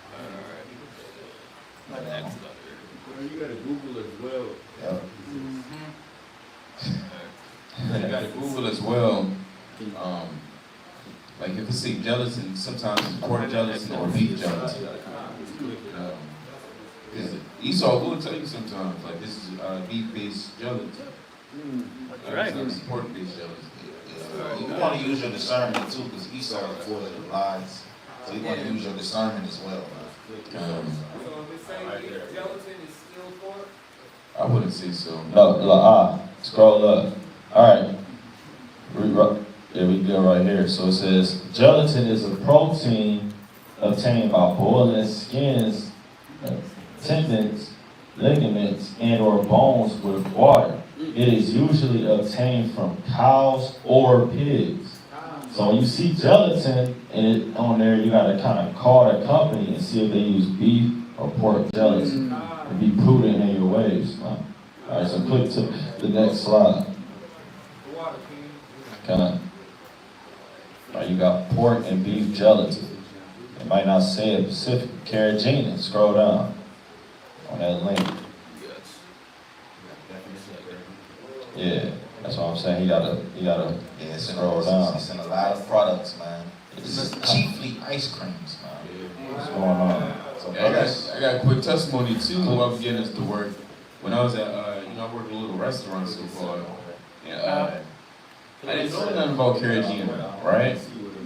Alright. You gotta Google as well. Yep. You gotta Google as well. Like if you see gelatin, sometimes it's pork gelatin or beef gelatin. Esau will tell you sometimes, like this is beef-based gelatin. Right. It's pork-based gelatin. You want to use your discernment too, because Esau is full of lies. So you want to use your discernment as well, man. So if it's saying gelatin is still pork? I wouldn't say so. No, scroll up. All right. There we go right here. So it says, gelatin is a protein obtained by boiling skins, tendons, ligaments, and or bones with water. It is usually obtained from cows or pigs. So when you see gelatin and it on there, you gotta kind of call the company and see if they use beef or pork gelatin. And be prudent in your ways, man. All right, so click to the next slide. Kind of. All right, you got pork and beef gelatin. It might not say it specific. Carrageenan. Scroll down on that link. Yeah, that's what I'm saying. You gotta Yeah, it's scroll down. It's in a lot of products, man. It's chiefly ice creams, man. What's going on? So I got a quick testimony too while I'm getting this to work. When I was at, I worked in a little restaurant so far, and I didn't know nothing about carrageenan, right?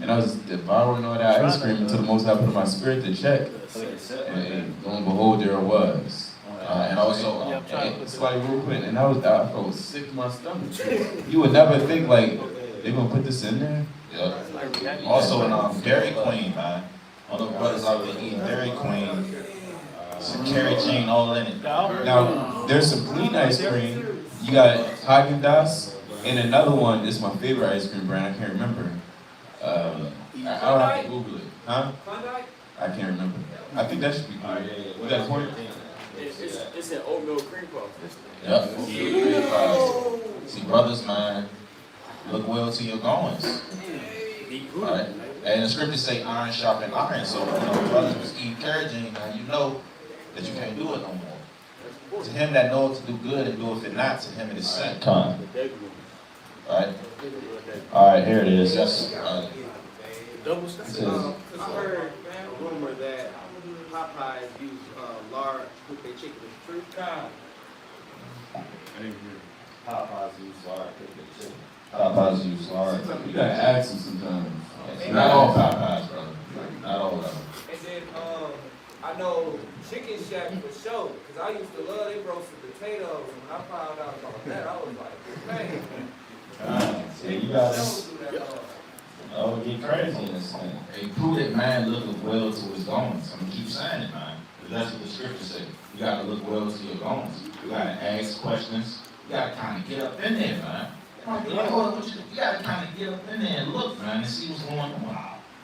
And I was devouring all that ice cream until the Most High put in my spirit to check. And lo and behold, there it was. And also, it's like real quick, and I felt sick in my stomach. You would never think like they're gonna put this in there. Yeah. Also, Dairy Queen, man. All the brothers out there eating Dairy Queen. Some carrot chain all in it. Now, there's some clean ice cream. You got Haagen-Dazs, and another one. This is my favorite ice cream brand. I can't remember. I'll have to Google it. Huh? I can't remember. I think that should be good. You got a point? It's an oatmeal cream puff. Yep. See, brothers, man, look well to your goings. Right? And the scriptures say iron sharpen iron. So, brothers was eating carrot chain, now you know that you can't do it no more. To him that knoweth to do good and doeth it not, to him it is sin. Time. Right? All right, here it is. Yes. Double It stack. says, I heard a rumor that Popeyes use lard to cook their chicken. Is it true? Popeyes use lard. Popeyes use lard. You gotta ask them sometimes. Not all Popeyes, brother. Not all of them. And then I know Chicken Shack for sure, because I used to love their roasted potatoes. And when I found out about that, I was like, man, See, you gotta, don't do that. get crazy in this thing. A prudent man looketh well to his goings. I'm gonna keep saying it, man. Because that's what the scripture says. You gotta look well to your goings. You gotta ask questions. You gotta kind of get up in there, man. You gotta kind of get up in there and look, man, and see what's going on.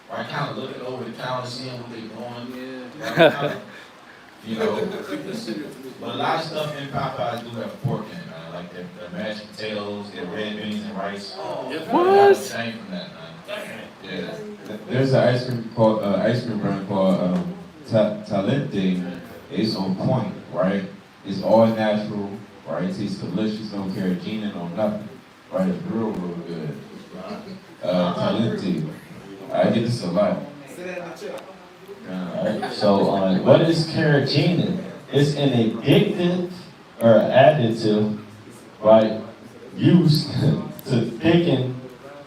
Right? Kind of looking over the counter, seeing what they're doing. Yeah. But a lot of stuff in Popeyes do have pork in it, man. Like their mashed potatoes, their red beans and rice. What? Shame from that, man. Yeah. There's an ice cream brand called Talente. It's on point, right? It's all natural, right? It tastes delicious, no carrageenan, no nothing. Right? It's real good. Talente. I get this a lot. Alright, so what is carrageenan? It's an addictive or additive, right, used to thicken,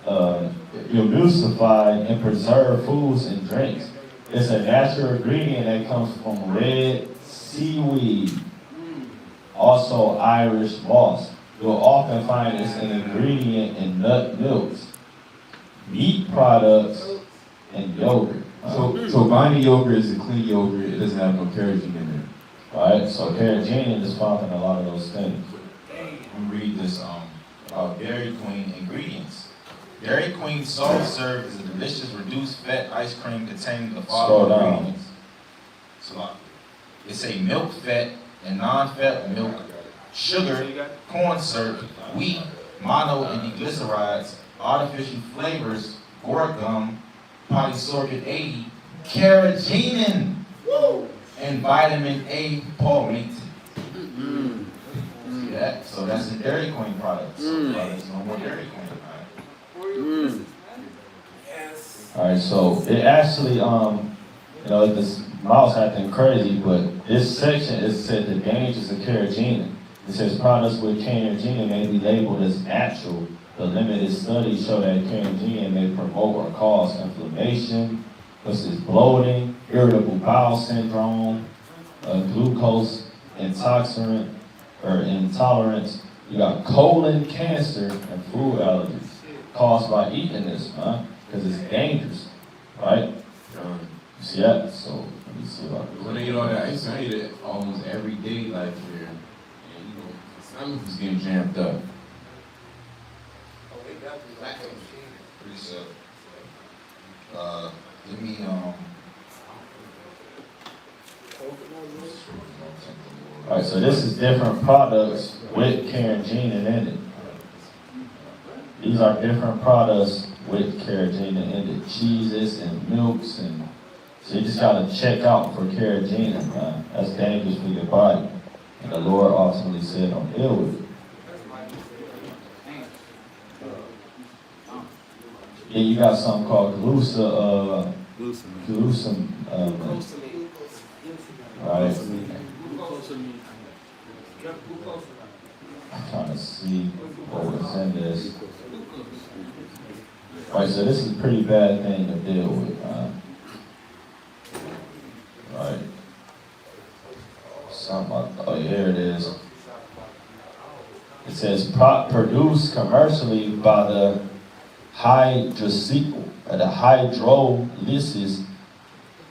emulsify, and preserve foods and drinks. It's a natural ingredient that comes from red seaweed, also Irish moss. You'll often find this an ingredient in nut milks, meat products, and yogurt. So binding yogurt is a clean yogurt. It doesn't have no carrageenan in it. Right, so carrageenan is found in a lot of those things. We read this about Dairy Queen ingredients. Dairy Queen soft serve is a delicious reduced fat ice cream containing the following ingredients. So it's a milk fat and non-fat milk, sugar, corn syrup, wheat, mono and diglycerides, artificial flavors, guar gum, polysorbate 80, carrageenan, and vitamin A palmate. See that? So that's a Dairy Queen product. So there's no more Dairy Queen, right? Yes. All right, so it actually, this mouse acting crazy, but this section is said the dangers of carrageenan. It says products with carrageenan may be labeled as natural. The limited studies show that carrageenan may promote or cause inflammation, such as bloating, irritable bowel syndrome, glucose intolerance. You got colon cancer and food allergies caused by eating this, man, because it's dangerous, right? You see that? So let me see about When I eat all that ice cream, I eat it almost every day, like here. And some of it's getting jammed up. Pretty simple. Give me All right, so this is different products with carrageenan in it. These are different products with carrageenan in it. Cheeses and milks, and so you just gotta check out for carrageenan, man. That's dangerous for your body. And the Lord ultimately said, "I'm ill with it." Yeah, you got something called glucin, right? I'm trying to see what was in this. Right, so this is a pretty bad thing to deal with, right? Oh, here it is. It says produced commercially by the hydrolysis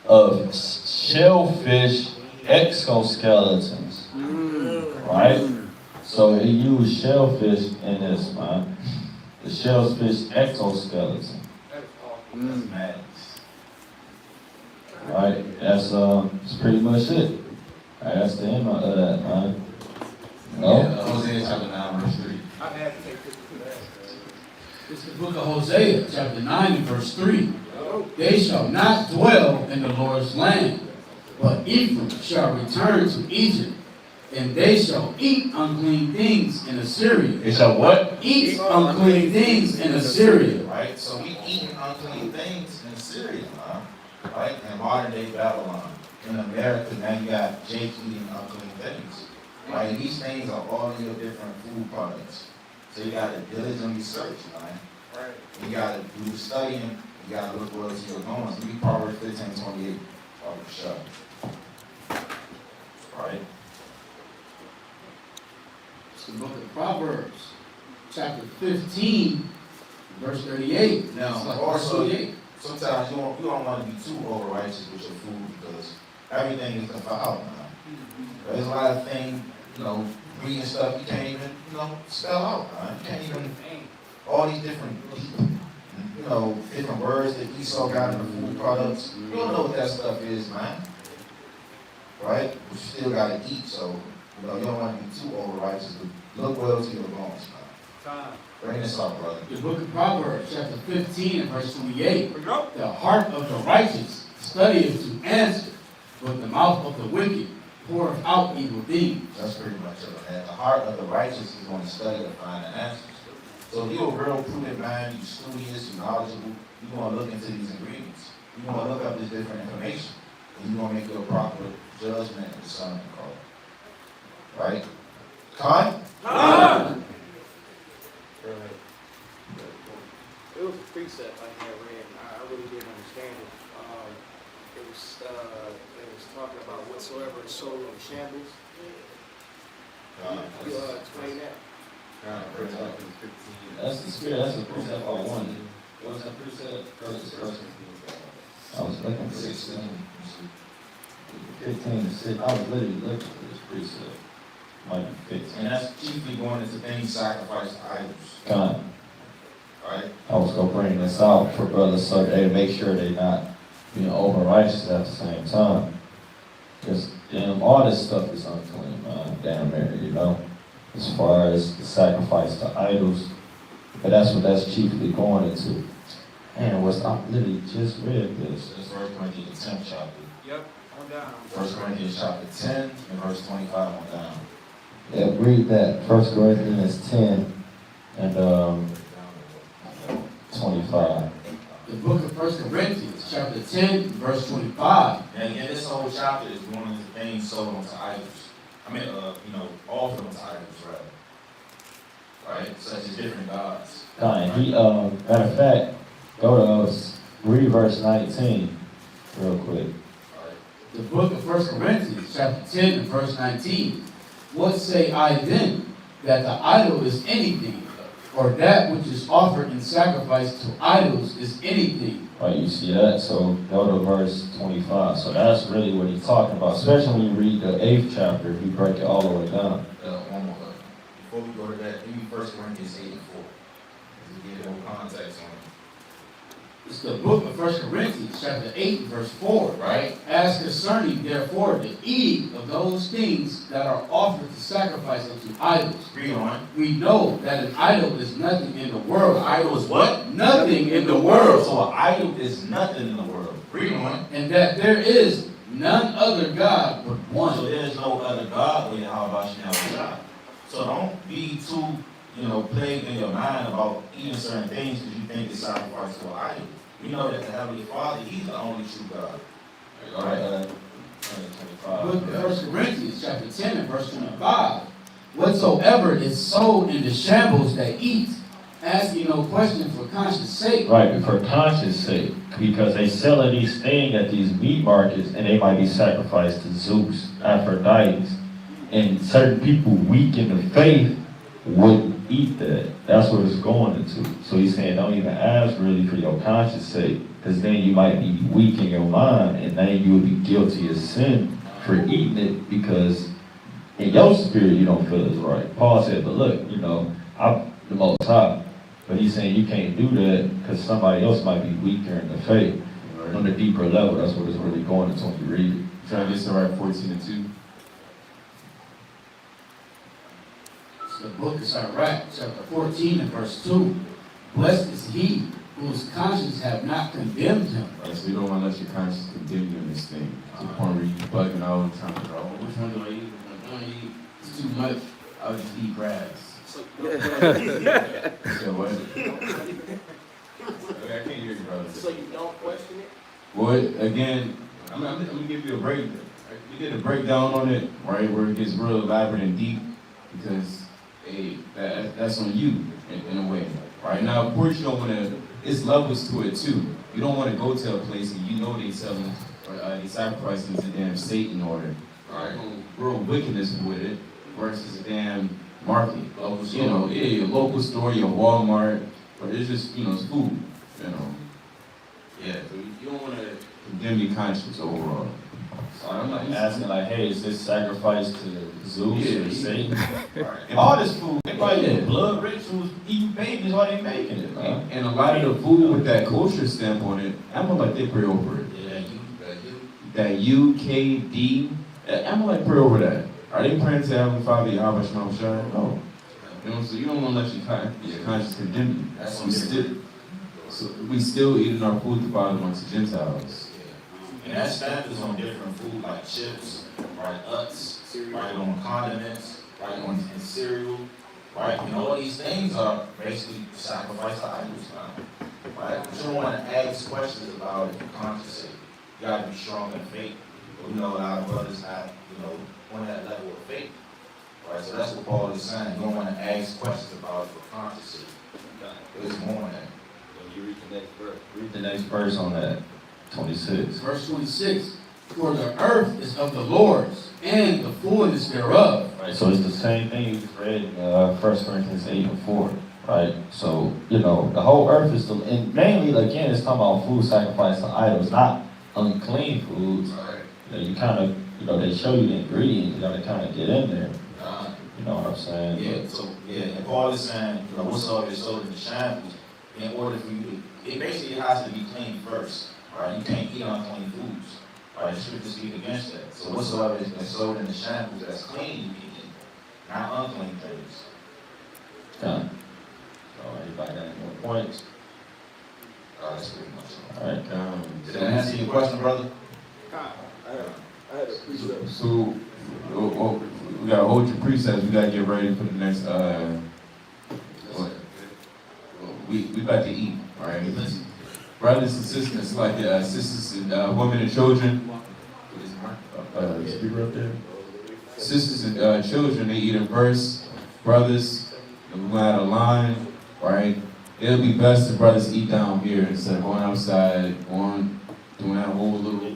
of shellfish exoskeletons. Right? So he used shellfish in this, man. The shellfish exoskeleton. That's madness. Right? That's pretty much it. Right, that's the end of that, man. No? Yeah, Hosea chapter 9, verse 3. I had to take this to that. It's the book of Hosea, chapter 9 and verse 3. They shall not dwell in the Lord's land, but Ephraim shall return to Egypt, and they shall eat unclean things in Assyria. They shall what? Eat unclean things in Assyria. Right? So we eating unclean things in Syria, right? In modern day Babylon. In America, now you got Jake eating unclean things. Right? These things are all your different food products. So you got to diligently search, right? Right. You got to do studying. You got to look where you're going. So read Proverbs 15:28. For sure. Right? It's the book of Proverbs, chapter 15, verse 38. Now, It's like also, verse 38. sometimes you don't want to be too over-righteous with your food because everything is defiled now. There's a lot of things, reading stuff you can't even, spell out. You can't even, all these different, different words that Esau got in the food products. You don't know what that stuff is, man. Right? But you still got to eat, so, you don't want to be too over-righteous. Look well to your bones, man. Bring this up, brother. The book of Proverbs, chapter 15 and verse 28. The heart of the righteous studieth to answer, but the mouth of the wicked poureth out evil things. That's pretty much it. Man. The heart of the righteous is going to study to find the answers. So if you're a real prudent man, you're studious, you're knowledgeable, you're going to look into these ingredients. You're going to look up this different information. And you're going to make your proper judgment and discernment call. Right? Con? It was a precept I had read, and I really didn't understand it. It was talking about whatsoever is sold in shambles. You explain that? That's the spirit, that's the precept I wanted. What was that precept? I was looking for 16. 15 to 6. I was literally looking for this precept. Might be 15. And that's chiefly going into things sacrificed to idols. God. Right? I was going to bring this out for brothers so they make sure they're not being over-righteous at the same time. Because all this stuff is unclean, man, down there, as far as the sacrifice to idols. But that's what that's chiefly going into. And I literally just read this. That's 1 Corinthians 10 chapter. Yep, on down. 1 Corinthians chapter 10 and verse 25 on down. Yeah, read that. 1 Corinthians 10 and 25. The book of 1 Corinthians, chapter 10, verse 25. And again, this whole chapter is going into things sold onto idols. Offered onto idols, rather. Right? Such as different gods. And he, matter of fact, go to read verse 19 real quick. The book of 1 Corinthians, chapter 10 and verse 19. What say I then? That the idol is anything, or that which is offered in sacrifice to idols is anything. Right, you see that? So go to verse 25. So that's really what he's talking about. Especially when you read the 8th chapter, you break it all the way down. One more. Before we go to that, give me 1 Corinthians 8 and 4. To give more context on it. It's the book of 1 Corinthians, chapter 8, verse 4, right? As concerning, therefore, the eating of those things that are offered to sacrifice unto idols. Read on. We know that an idol is nothing in the world. An idol is what? Nothing in the world. So an idol is nothing in the world. Read on. And that there is none other God but So one. there's no other God with how about you have a God. So don't be too, plagued in your mind about eating certain things because you think it's sacrifice to an idol. We know that the Heavenly Father, He's the only true God. All right, Book of 1 Corinthians, chapter 10 and verse 25. Whatsoever is sold in the shambles that eat, asking no question for conscience sake. Right, for conscience sake, because they selling these things at these meat markets, and they might be sacrificed to Zeus, Aphrodite, and certain people weak in the faith wouldn't eat that. That's what it's going into. So he's saying, don't even ask really for your conscience sake, because then you might be weak in your mind, and then you will be guilty of sin for eating it, because in your spirit you don't feel it's right. Paul said, but look, I'm the Most High. But he's saying you can't do that because somebody else might be weaker in the faith. Right. On the deeper level, that's what it's really going into when you read it. Try to get to right 14:2. It's the book of Sirach, chapter 14 and verse 2. Blessed is he whose conscience have not condemned him. Right, so you don't want to let your conscience condemn you in this thing. To the point where you bugging all the time. Oh, which one do I eat? Which one do I eat? It's too much. I'll just eat grass. So what? Okay, I can't hear you, brother. So you don't question it? Well, again, I'm gonna give you a break. We did a breakdown on it, right, where it gets real elaborate and deep, because hey, that's on you in a way. Right now, of course, you don't want to. It's levels to it too. You don't want to go to a place and you know they selling, they sacrificing to damn Satan order, right? Real wickedness with it versus a damn market, local store. Your local store, your Walmart, but it's just, it's food, Yeah, so you don't want to condemn your conscience overall. So I'm like asking, hey, is this sacrifice to Zeus or Satan? Right. And all this food, they probably did blood rituals, eating babies while they making it, man. And a lot of the food with that kosher stamp on it, I'm like they pray over it. Yeah, That UKD, I'm like pray over that. Are they praying to Heavenly Father, Yahweh Shema Shai? No. So you don't want to let your conscience condemn you. That's We still eating our food to bother amongst the Gentiles. And that stamp is on different food like chips, right, nuts, right, on condiments, right, in cereal, right? And all these things are basically sacrifice to idols now, right? But you don't want to ask questions about it for conscience sake. You got to be strong in faith. But we know a lot of brothers not, on that level of faith, right? So that's what Paul is saying. You don't want to ask questions about it for conscience sake. There's more than that. You read the next verse. Read the next verse on that. 26. Verse 26. For the earth is of the Lord's, and the fullness thereof. Right, so it's the same thing you read in 1 Corinthians 8:4. Right? So, the whole earth is and mainly, again, it's talking about food sacrificed to idols, not unclean foods. Right. You kind of, they show you the ingredients, you got to kind of get in there. You know what I'm saying? And Paul is saying, whatsoever is sold in the shambles, in order for you to, it basically has to be clean first, right? You can't eat unclean foods, right? The scriptures speak against that. So whatsoever is been sold in the shambles that's clean, you can eat, not unclean things. Done. So anybody got any more points? That's pretty much all. All right. Did that answer your question, brother? I had a precept. So, we gotta hold your precepts. We gotta get ready for the next. We about to eat, all right? Brothers and sisters, like sisters and women and children. Speaker up there. Sisters and children, they eat in verse. Brothers, we're gonna have a line, right? It'll be best if brothers eat down here instead of going outside, doing that whole little